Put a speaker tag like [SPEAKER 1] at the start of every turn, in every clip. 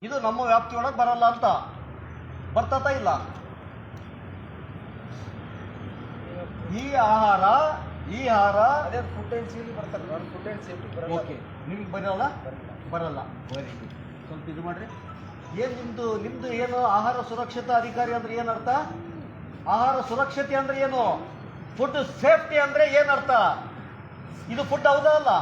[SPEAKER 1] ಇದು ನಮ್ಮ ವ್ಯಾಪ್ತಿಯೊಳಗೆ ಬರಲ್ಲ ಅಂತ ಬರ್ತತ ಇಲ್ಲ. ಈ ಆಹಾರ
[SPEAKER 2] ಅದೇ ಫುಡ್ ಆ್ಯಂಡ್ ಸೇಫ್ಟಿ ಬರ್ತಾರೆ ನೋಡಿ, ಫುಡ್ ಆ್ಯಂಡ್ ಸೇಫ್ಟಿ ಬರಲ್ಲ.
[SPEAKER 1] ಓಕೆ, ನಿಮ್ಗೆ ಬರಲ್ಲ ವೆರಿ ಗುಡ್. ಸ್ವಲ್ಪ ಇದು ಮಾಡ್ರಿ. ಏನು ನಿಮ್ದು ಏನು ಆಹಾರ ಸುರಕ್ಷತಾ ಅಧಿಕಾರಿ ಅಂದ್ರೆ ಏನು ಅರ್ಥ? ಆಹಾರ ಸುರಕ್ಷತೆ ಅಂದ್ರೆ ಏನು? ಫುಡ್ ಸೇಫ್ಟಿ ಅಂದ್ರೆ ಏನು ಅರ್ಥ? ಇದು ಫುಡ್ ಹೌದಾ ಅಲ್ಲ?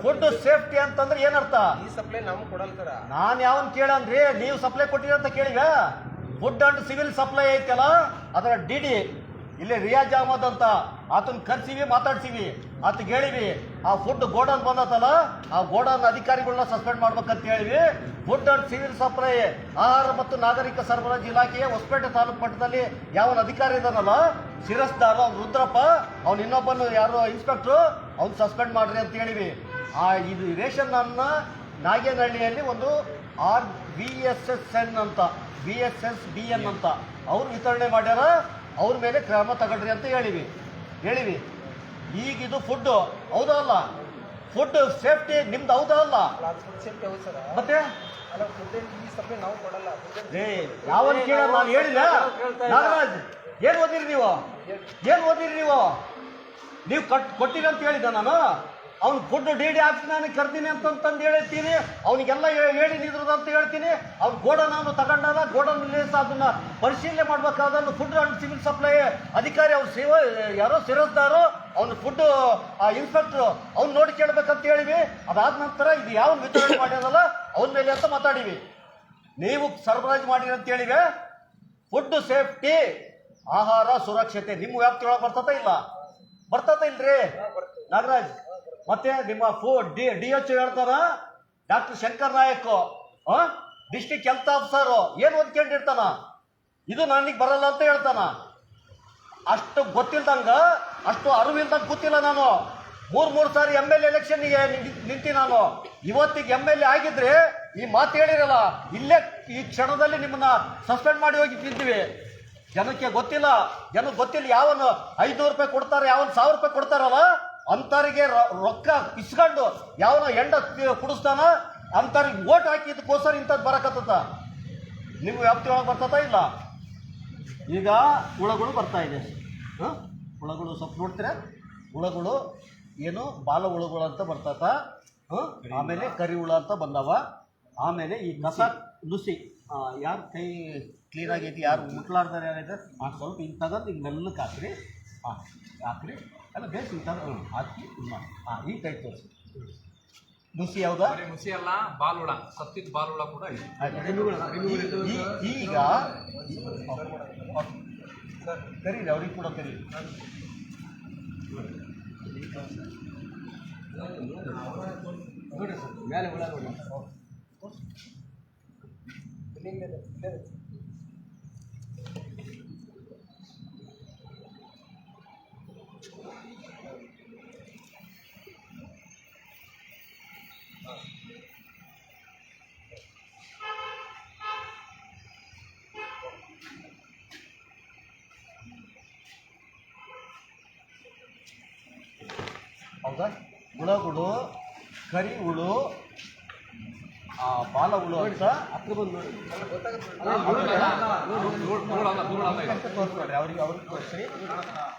[SPEAKER 1] ಫುಡ್ ಸೇಫ್ಟಿ ಅಂತಂದ್ರೆ ಏನರ್ಥ?
[SPEAKER 2] ಈ ಸಪ್ಲೈ ನಮ್ಗೆ ಕೊಡಲ್ತಾರ.
[SPEAKER 1] ನಾನು ಯಾವನ್ ಕೇಳನ್ರಿ, ನೀವು ಸಪ್ಲೈ ಕೊಟ್ಟಿರ ಅಂತ ಕೇಳಿವ? ಫುಡ್ ಅಂಡ್ ಸಿವಿಲ್ ಸಪ್ಲೈ ಐತಲ್ಲ, ಅದರ ಡಿ ಇಲ್ಲಿ ರಿಯಾಜ್ ಅಹಮದ್ ಅಂತ ಆತನ ಕರ್ಸಿವಿ, ಮಾತಾಡ್ಸಿವಿ, ಆತಗೆ ಹೇಳಿವಿ ಆ ಫುಡ್ ಗೋಡನ್ ಬಂದತ್ತಲ್ಲ, ಆ ಗೋಡನ್ ಅಧಿಕಾರಿಗಳನ್ನ ಸಸ್ಪೆಂಡ್ ಮಾಡ್ಬೇಕಂತ ಹೇಳಿವಿ. ಫುಡ್ ಅಂಡ್ ಸಿವಿಲ್ ಸಪ್ಲೈ ಆಹಾರ ಮತ್ತು ನಾಗರಿಕ ಸರಬರಾಜು ಇಲಾಖೆಯ ಹೊಸಪೇಟೆ ತಾಲೂಕು ಮಟ್ಟದಲ್ಲಿ ಯಾವನ್ ಅಧಿಕಾರಿ ಇದಾನಲ್ಲ, ಶಿರಸ್ದಾರ್ ಅವ್ನು ರುದ್ರಪ್ಪ, ಅವ್ನು ಇನ್ನೊಬ್ಬನು ಯಾರು ಇನ್ಸ್ಪೆಕ್ಟ್ರು, ಅವ್ನು ಸಸ್ಪೆಂಡ್ ಮಾಡ್ರಿ ಅಂತ ಹೇಳಿವಿ. ಇದು ರೇಷನ್ ಅನ್ನ ನಾಗೇನಹಳ್ಳಿಯಲ್ಲಿ ಒಂದು VSSN ಅಂತ VSSBN ಅಂತ ಅವ್ರು ವಿತರಣೆ ಮಾಡ್ಯಾರ, ಅವ್ರ ಮೇಲೆ ಕ್ರಮ ತಗೊಳ್ರಿ ಅಂತ ಹೇಳಿವಿ. ಈಗ ಇದು ಫುಡ್ ಹೌದಾ ಅಲ್ಲ? ಫುಡ್ ಸೇಫ್ಟಿ ನಿಮ್ದು ಹೌದಾ ಅಲ್ಲ?
[SPEAKER 2] ಫುಡ್ ಸೇಫ್ಟಿ ಹೌದು ಸರ್.
[SPEAKER 1] ಮತ್ತೆ
[SPEAKER 2] ಅಲ್ಲ, ಫುಡ್ ಈ ಸಪ್ಲೈ ನಾವು ಕೊಡಲ್ಲ.
[SPEAKER 1] ಯಾವನ್ ಕೇಳ? ನಾನು ಹೇಳಿಲ್ಲ. ನಾಗರಾಜ್, ಏನು ಓದಿರಿ ನೀವು? ನೀವು ಕೊಟ್ಟಿರಿ ಅಂತ ಹೇಳಿದ್ದ ನಾನು. ಅವ್ನು ಫುಡ್ ಡಿ ಹಾಕಿ ನಾನು ಕರ್ತೀನಿ ಅಂತಂದು ಹೇಳ್ತೀನಿ, ಅವನಿಗೆಲ್ಲ ಹೇಳಿದ್ರು ಅಂತ ಹೇಳ್ತೀನಿ. ಅವ್ನು ಗೋಡನ್ ಅವನು ತಗೊಂಡಾಗ ಗೋಡನ್ ಅದನ್ನ ಪರಿಶೀಲನೆ ಮಾಡ್ಬೇಕಾದನ್ನು ಫುಡ್ ಅಂಡ್ ಸಿವಿಲ್ ಸಪ್ಲೈ ಅಧಿಕಾರಿ ಅವ್ರು ಯಾರೋ ಸಿರಸ್ದಾರು, ಅವ್ನು ಫುಡ್ ಇನ್ಸ್ಪೆಕ್ಟ್ರು ಅವ್ನು ನೋಡಿ ಕೇಳ್ಬೇಕಂತ ಹೇಳಿವಿ. ಅದಾದ ನಂತರ ಇದು ಯಾವ ವಿತರಣೆ ಮಾಡ್ಯಾರಲ್ಲ ಅವನ ಮೇಲೆ ಅಂತ ಮಾತಾಡಿವಿ. ನೀವು ಸರಬರಾಜು ಮಾಡಿರಿ ಅಂತ ಹೇಳಿವೆ. ಫುಡ್ ಸೇಫ್ಟಿ ಆಹಾರ ಸುರಕ್ಷತೆ ನಿಮ್ಮ ವ್ಯಾಪ್ತಿಯೊಳಗೆ ಬರ್ತತ ಇಲ್ರಿ ನಾಗರಾಜ್? ಮತ್ತೆ ನಿಮ್ಮ DHO ಹೇಳ್ತಾರ, doctor Shankar Nayak district health officer ಏನು ಓದ್ಕೊಂಡಿರ್ತಾನ, ಇದು ನನಗೆ ಬರಲ್ಲ ಅಂತ ಹೇಳ್ತಾನ. ಅಷ್ಟು ಗೊತ್ತಿಲ್ದಂಗ, ಅಷ್ಟು ಅರಿವಿಲ್ದಂಗೆ ಕೂತಿಲ್ಲ ನಾನು. ಮೂರು ಸಾರಿ MLA ಎಲೆಕ್ಷನ್ಗೆ ನಿಂತಿ ನಾನು. ಇವತ್ತಿಗೆ MLA ಆಗಿದ್ರೆ ಈ ಮಾತು ಹೇಳಿರಲ್ಲ, ಇಲ್ಲೇ ಈ ಕ್ಷಣದಲ್ಲಿ ನಿಮ್ಮನ್ನ ಸಸ್ಪೆಂಡ್ ಮಾಡಿ ಹೋಗಿ ನಿಂತೀವಿ. ಜನಕ್ಕೆ ಗೊತ್ತಿಲ್ಲ, ಯಾವನು 500 ರೂಪಾಯಿ ಕೊಡ್ತಾರೆ, ಯಾವನು 1000 ರೂಪಾಯಿ ಕೊಡ್ತಾರಲ್ಲ ಅಂತರಿಗೆ ರೊಕ್ಕ ಇಸ್ಕೊಂಡು ಯಾವನ ಎಂಡ ಕುಡಿಸ್ತಾನ, ಅಂತವ್ರಿಗೆ ಓಟ್ ಹಾಕಿದಕ್ಕೋಸ್ಕರ ಇಂಥದ್ದು ಬರಕತ್ತ. ನಿಮ್ಮ ವ್ಯಾಪ್ತಿ ಒಳಗೆ ಬರ್ತತ ಇಲ್ಲ? ಈಗ ಹುಳಗಳು ಬರ್ತಾ ಇದೆ. ಹುಳಗಳು ಸ್ವಲ್ಪ ನೋಡ್ತೀರ, ಹುಳಗಳು ಏನು ಬಾಲ ಹುಳುಗಳು ಅಂತ ಬರ್ತತ. ಆಮೇಲೆ ಕರಿ ಹುಳ ಅಂತ ಬಂದವ. ಆಮೇಲೆ ಈ ಕಸ ನುಸಿ, ಯಾರು ಕೈ ಕ್ಲೀನ್ ಆಗೈತಿ, ಯಾರು ಮುಟ್ಲಾರ್ದಾರೆ ಯಾರಿದೆ ಸ್ವಲ್ಪ ಹಿಂಗೆ ತಗೊಂಡು ಹಿಂಗೆ ಮೆಲ್ಲಕ್ಕೆ ಹಾಕ್ರಿ ಅಲ್ಲ ಬೇಸ್ ಹಾಕಿ ಈ ಕೈ ತೋರಿಸಿ. ನುಸಿ ಯಾವ್ದಾ?
[SPEAKER 3] ನುಸಿ ಅಲ್ಲ, ಬಾಲುಳ, ಸತ್ತಿದ ಬಾಲುಳ ಕೂಡ ಇದೆ.
[SPEAKER 1] ಈಗ ಕರೀರಿ, ಅವ್ರಿಗೆ ಕೂಡ ಕರೀರಿ. ನೋಡಿ ಸರ್, ಮೇಲೆ ಹುಳ ನೋಡಿ. ಹೌದಾ? ಹುಳಗಳು, ಕರಿ ಹುಳು, ಬಾಲ ಹುಳು ಅಂತ ಹತ್ರ ಬಂದು ನೋಡಿ. ಅವ್ರಿಗೆ ತೋರಿಸ್ರಿ.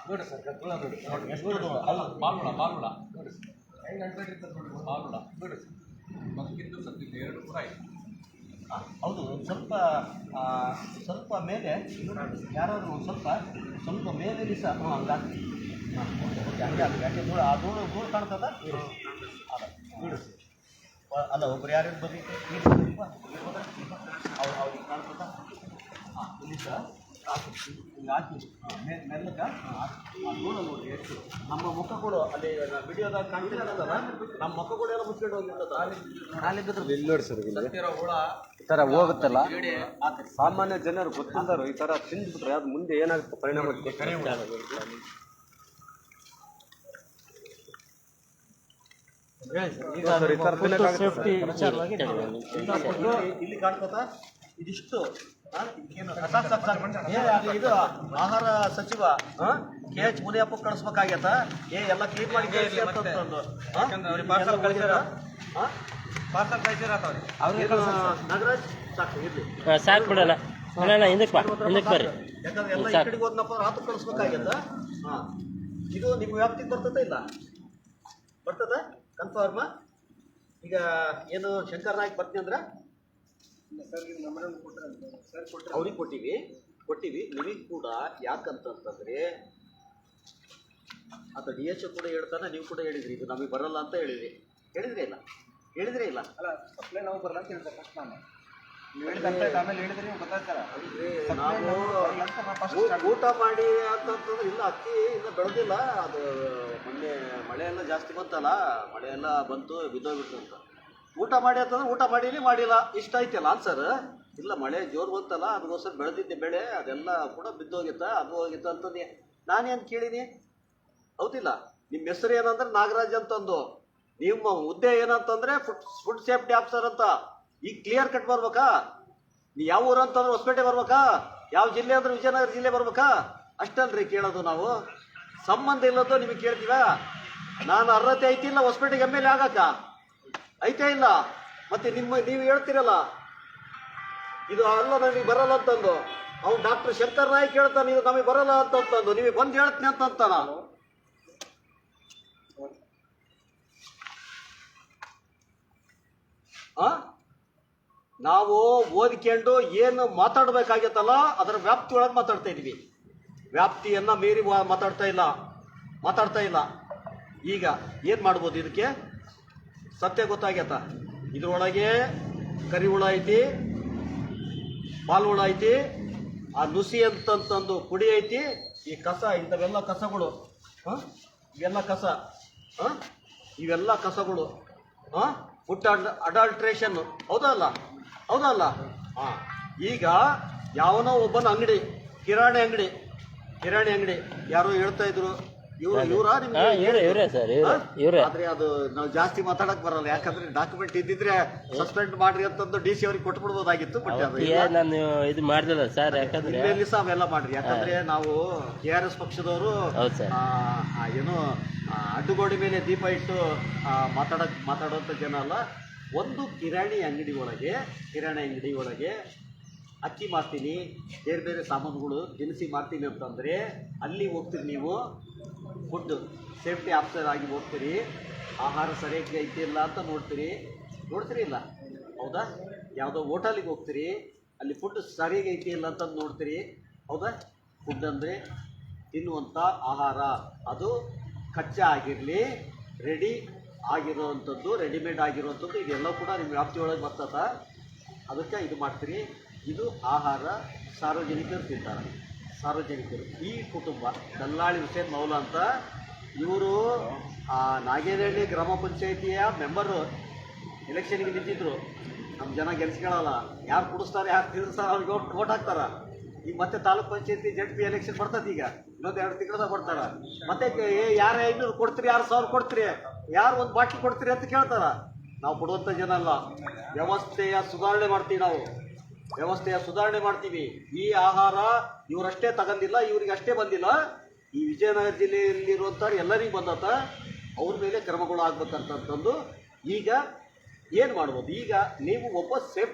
[SPEAKER 1] ನೋಡಿ ಸರ್, ಹುಳ ನೋಡಿ ಎಷ್ಟು ಅಲ್ಲ,
[SPEAKER 3] ಬಾಲುಳ ನೋಡಿ ಸರ್, ಬಾಲುಳ ನೋಡಿ ಸರ್, ಮಗುವಿಂದು ಸತ್ತಿದ್ದು 2 ಕೂಡ ಇದೆ.
[SPEAKER 1] ಹೌದು. ಸ್ವಲ್ಪ ಮೇಲೆ ಯಾರಾದರೂ ಸ್ವಲ್ಪ ಮೇಲೆ ದಿವಸ ಹಂಗಾಗಿ ಯಾಕೆ ಧೂಳು, ಆ ಧೂಳು ಕಾಣ್ತದ ಅಲ್ಲ, ಒಬ್ರು ಯಾರು ಬರ್ರಿ ಅವ್ರಿಗೆ ಕಾಣ್ತದ. ಇಲ್ಲಿ ಸರ್ ಹಾಕಿ ಮೆಲ್ಲಕ ಧೂಳು ನೋಡಿ ಎಷ್ಟು. ನಮ್ಮ ಮುಖ ಕೂಡ ಅಲ್ಲಿ ವಿಡಿಯೋದಾಗ ಕಾಣ್ತಿಲ್ಲ, ನಮ್ಮ ಮುಖ ಕೂಡ ಎಲ್ಲ ಮುಚ್ಕೊಂಡು ಹೋಗಿರ್ತದ.
[SPEAKER 4] ಇಲ್ಲಿ ನೋಡಿ ಸರ್,
[SPEAKER 3] ಹುಳ
[SPEAKER 4] ಈ ಥರ ಹೋಗುತ್ತಲ್ಲ, ಸಾಮಾನ್ಯ ಜನರು ಗೊತ್ತಿಲ್ಲದರು ಈ ಥರ ತಿಂದ್ಬಿಟ್ರೆ ಅದು ಮುಂದೆ ಏನಾಗುತ್ತೆ ಪರಿಣಾಮ
[SPEAKER 1] ಇಲ್ಲಿ ಕಾಣ್ತದ. ಇದಿಷ್ಟು ಇದು ಆಹಾರ ಸಚಿವ KH ಮುನಿಯಪ್ಪ ಕಳಿಸ್ಬೇಕಾಗ್ಯತ. ಎಲ್ಲ ಕ್ಲೀನ್ ಮಾಡಿ
[SPEAKER 2] ಪಾರ್ಸಲ್ ಕಳ್ಸಿರತ್ತವ್ರಿ
[SPEAKER 1] ಏನು, ನಾಗರಾಜ್ ಸಾಕು ಇರ್ಲಿ.
[SPEAKER 5] ಸಾಕು ಬಿಡಲ್ಲ ಅಣ್ಣ ಹಿಂದಕ್ಕೆ ಬಾ ಹಿಂದಕ್ಕೆ ಬರ್ರಿ
[SPEAKER 1] ಯಾಕಂದ್ರೆ ಎಲ್ಲ ಈ ಕಡೆಗೆ ಹೋದ್ನಪ್ಪ ರಾತ್ರಿ ಕಳಿಸ್ಬೇಕಾಗ್ಯದ. ಹಾಂ, ಇದು ನಿಮ್ಮ ವ್ಯಾಪ್ತಿಗೆ ಬರ್ತದ ಇಲ್ಲ ಬರ್ತದ ಕನ್ಫರ್ಮ. ಈಗ ಏನು ಶಂಕರ್ ನಾಯ್ಕ್ ಬರ್ತೀನಿ ಅಂದ್ರೆ ಅವ್ರಿಗೆ ಕೊಟ್ಟಿವಿ ನಿಮಗೆ ಕೂಡ. ಯಾಕಂತಂತಂದ್ರೆ ಆತ ಡಿ ಎಚ್ ಕೂಡ ಹೇಳ್ತಾನೆ, ನೀವು ಕೂಡ ಹೇಳಿದ್ರಿ ಇದು ನಮಗೆ ಬರಲ್ಲ ಅಂತ ಹೇಳಿದ್ರೇ ಇಲ್ಲ
[SPEAKER 2] ಅಲ್ಲ ಸಪ್ಲೈ ನಾವು ಬರಲ್ಲ ಅಂತ ಹೇಳ್ತಾರೆ ಫಸ್ಟ್ ನಾನು. ನೀವು ಹೇಳಿದ ಆಮೇಲೆ ಹೇಳಿದ್ರೆ ನೀವು ಗೊತ್ತಾಗ್ತಾರ.
[SPEAKER 1] ನಾವು ಊಟ ಮಾಡಿ ಅಂತಂತಂದ್ರೆ ಇಲ್ಲ, ಅಕ್ಕಿ ಇಲ್ಲ ಬೆಳೆದಿಲ್ಲ. ಅದು ಮೊನ್ನೆ ಮಳೆ ಎಲ್ಲ ಜಾಸ್ತಿ ಬಂತಲ್ಲ, ಮಳೆ ಎಲ್ಲ ಬಂತು ಬಿದ್ದೋಗ್ಬಿಡ್ತು ಅಂತ. ಊಟ ಮಾಡಿ ಅಂತಂದ್ರೆ ಊಟ ಮಾಡಿಲ್ಲ ಇಷ್ಟ ಐತಲ್ಲ ಆನ್ಸರ್. ಇಲ್ಲ ಮಳೆ ಜೋರು ಬಂತಲ್ಲ, ಅದಕ್ಕೋಸ್ಕರ ಬೆಳೆದಿದ್ದೆ ಬೆಳೆ ಅದೆಲ್ಲ ಕೂಡ ಬಿದ್ದೋಗಿತ್ತ, ಅದು ಹೋಗಿತ್ತ ಅಂತಂದು ನಾನೇನು ಕೇಳೀನಿ. ಹೌದಿಲ್ಲ, ನಿಮ್ಮ ಹೆಸರು ಏನಂದ್ರೆ ನಾಗರಾಜ್ ಅಂತಂದು, ನಿಮ್ಮ ಹುದ್ದೆ ಏನಂತಂದ್ರೆ ಫುಡ್ ಸೇಫ್ಟಿ ಆಫೀಸರ್ ಅಂತ. ಈಗ ಕ್ಲಿಯರ್ ಕಟ್ ಬರ್ಬೇಕಾ? ನೀವು ಯಾವ ಊರು ಅಂತಂದ್ರೆ ಹೊಸಪೇಟೆ ಬರ್ಬೇಕಾ? ಯಾವ ಜಿಲ್ಲೆ ಅಂದ್ರೆ ವಿಜಯನಗರ ಜಿಲ್ಲೆ ಬರ್ಬೇಕಾ? ಅಷ್ಟಲ್ರಿ ಕೇಳೋದು ನಾವು. ಸಂಬಂಧ ಇಲ್ಲದ್ದು ನಿಮಗೆ ಕೇಳ್ತೀವ. ನಾನು ಅರ್ಹತೆ ಐತಿಲ್ಲ ಹೊಸಪೇಟೆಗೆ ಎಮ್.ಎಲ್.ಎ ಆಗಕ್ಕ ಐತೆ ಇಲ್ಲ. ಮತ್ತೆ ನೀವು ಹೇಳ್ತೀರಲ್ಲ ಇದು ಅಲ್ಲ ನಮಗೆ ಬರಲ್ಲ ಅಂತಂದು. ಅವ್ನು ಡಾಕ್ಟರ್ ಶಂಕರ್ ನಾಯ್ಕ್ ಹೇಳ್ತಾನೆ ಇದು ನಮಗೆ ಬರಲ್ಲ ಅಂತಂದು, ನಿಮಗೆ ಬಂದು ಹೇಳ್ತೀನಿ ಅಂತಂತಾನ. ನಾವು ಓದಿಕೊಂಡು ಏನು ಮಾತಾಡಬೇಕಾಗತ್ತಲ್ಲ ಅದರ ವ್ಯಾಪ್ತಿ ಒಳಗೆ ಮಾತಾಡ್ತಾ ಇದ್ವಿ. ವ್ಯಾಪ್ತಿಯನ್ನು ಮೀರಿ ಮಾತಾಡ್ತಾ ಇಲ್ಲ. ಈಗ ಏನು ಮಾಡ್ಬೋದು? ಇದಕ್ಕೆ ಸತ್ಯ ಗೊತ್ತಾಗ್ಯತ. ಇದ್ರೊಳಗೆ ಕರಿ ಹುಳ ಐತಿ, ಪಾಲ್ ಹುಳ ಐತಿ, ಆ ನುಸಿ ಅಂತಂತಂದು ಪುಡಿ ಐತಿ, ಈ ಕಸ, ಇಂಥವೆಲ್ಲ ಕಸಗಳು, ಇವೆಲ್ಲ ಕಸಗಳು ಫುಡ್ ಅಡಲ್ಟ್ರೇಷನ್. ಹೌದಾ ಅಲ್ಲ? ಹಾಂ, ಈಗ ಯಾವನೋ ಒಬ್ಬನ ಅಂಗಡಿ, ಕಿರಾಣಿ ಅಂಗಡಿ ಯಾರೋ ಹೇಳ್ತಾ ಇದ್ರು, ಇವರಾ
[SPEAKER 5] ಇವರೇ ಸರ್ ಇವರೇ.
[SPEAKER 1] ಆದ್ರೆ ಅದು ನಾವು ಜಾಸ್ತಿ ಮಾತಾಡಕ್ ಬರಲ್ಲ, ಯಾಕಂದ್ರೆ ಡಾಕ್ಯುಮೆಂಟ್ ಇದ್ದಿದ್ರೆ ಸಸ್ಪೆಂಡ್ ಮಾಡ್ರಿ ಅಂತಂದು ಡಿ ಸಿ ಅವ್ರಿಗೆ ಕೊಟ್ಬಿಡ್ಬೋದಾಗಿತ್ತು. ಬಟ್
[SPEAKER 5] ನಾನು ಇದು ಮಾಡ್ದಿಲ್ಲ ಸರ್, ಯಾಕಂದ್ರೆ
[SPEAKER 1] ಅವೆಲ್ಲ ಮಾಡ್ರಿ. ಯಾಕಂದ್ರೆ ನಾವು KRS ಪಕ್ಷದವರು ಏನು ಅಡ್ಡುಗೋಡಿ ಮೇಲೆ ದೀಪ ಇಟ್ಟು ಮಾತಾಡೋಂಥ ಜನ ಅಲ್ಲ. ಒಂದು ಕಿರಾಣಿ ಅಂಗಡಿ ಒಳಗೆ ಅಕ್ಕಿ ಮಾರ್ತೀನಿ, ಬೇರೆ ಬೇರೆ ಸಾಮಾನುಗಳು ದಿನಸಿ ಮಾರ್ತೀನಿ ಅಂತಂದರೆ ಅಲ್ಲಿ ಹೋಗ್ತೀರಿ ನೀವು, ಫುಡ್ ಸೇಫ್ಟಿ ಆಫೀಸರ್ ಆಗಿ ಹೋಗ್ತೀರಿ, ಆಹಾರ ಸರಿಯಾಗಿ ಐತಿ ಇಲ್ಲ ಅಂತ ನೋಡ್ತೀರಿ ಇಲ್ಲ? ಹೌದಾ? ಯಾವುದೋ ಹೋಟೆಲಿಗೆ ಹೋಗ್ತೀರಿ, ಅಲ್ಲಿ ಫುಡ್ ಸರಿಯಾಗಿ ಐತಿ ಇಲ್ಲ ಅಂತ ನೋಡ್ತೀರಿ. ಹೌದಾ? ಫುಡ್ ಅಂದರೆ ತಿನ್ನುವಂಥ ಆಹಾರ, ಅದು ಕಚ್ಚಾ ಆಗಿರಲಿ, ರೆಡಿ ಆಗಿರೋವಂಥದ್ದು, ರೆಡಿಮೇಡ್ ಆಗಿರುವಂಥದ್ದು, ಇದೆಲ್ಲ ಕೂಡ ನಿಮ್ಮ ವ್ಯಾಪ್ತಿಯೊಳಗೆ ಬರ್ತದ. ಅದಕ್ಕೆ ಇದು ಮಾಡ್ತೀರಿ. ಇದು ಆಹಾರ ಸಾರ್ವಜನಿಕರು ತಿಂತಾರೆ. ಈ ಕುಟುಂಬ ದಲ್ಲಾಳಿ ಹುಸೇನ್ ಮೌಲಾ ಅಂತ, ಇವರು ನಾಗೇನಹಳ್ಳಿ ಗ್ರಾಮ ಪಂಚಾಯಿತಿಯ ಮೆಂಬರು. ಎಲೆಕ್ಷನ್ಗೆ ನಿಂತಿದ್ರು. ನಮ್ಮ ಜನ ಗೆಲ್ಸ್ಕೊಳ್ಳಲ್ಲ, ಯಾರು ಕುಡಿಸ್ತಾರೆ ಯಾರು ತಿನ್ನಿಸ್ತಾರೆ ಅವ್ರಿಗೆ ಓಟ್ ಹಾಕ್ತಾರ. ಈಗ ಮತ್ತೆ ತಾಲೂಕ್ ಪಂಚಾಯತಿ ZP ಎಲೆಕ್ಷನ್ ಬರ್ತದೆ. ಈಗ ಇನ್ನೊಂದು 2 ತಿಂಗಳದಾಗ ಬರ್ತಾರ. ಮತ್ತೆ ಯಾರು 500 ಕೊಡ್ತೀರಿ, 6000 ಕೊಡ್ತೀರಿ, ಯಾರು ಒಂದು ಬಾಟ್ಲಿ ಕೊಡ್ತೀರಿ ಅಂತ ಕೇಳ್ತಾರ. ನಾವು ಕೊಡುವಂಥ ಜನ ಅಲ್ಲ. ವ್ಯವಸ್ಥೆಯ ಸುಧಾರಣೆ ಮಾಡ್ತೀವಿ. ಈ ಆಹಾರ ಇವರಷ್ಟೇ ತಗೊಂಡಿಲ್ಲ, ಇವ್ರಿಗೆ ಅಷ್ಟೇ ಬಂದಿಲ್ಲ, ಈ ವಿಜಯನಗರ ಜಿಲ್ಲೆಯಲ್ಲಿರುವಂಥ ಎಲ್ಲರಿಗೂ ಬಂದತ. ಅವ್ರ ಮೇಲೆ ಕ್ರಮಗಳು ಆಗ್ಬೇಕಂತಂದು ಈಗ ಏನು ಮಾಡ್ಬೋದು? ಈಗ ನೀವು ಒಬ್ಬ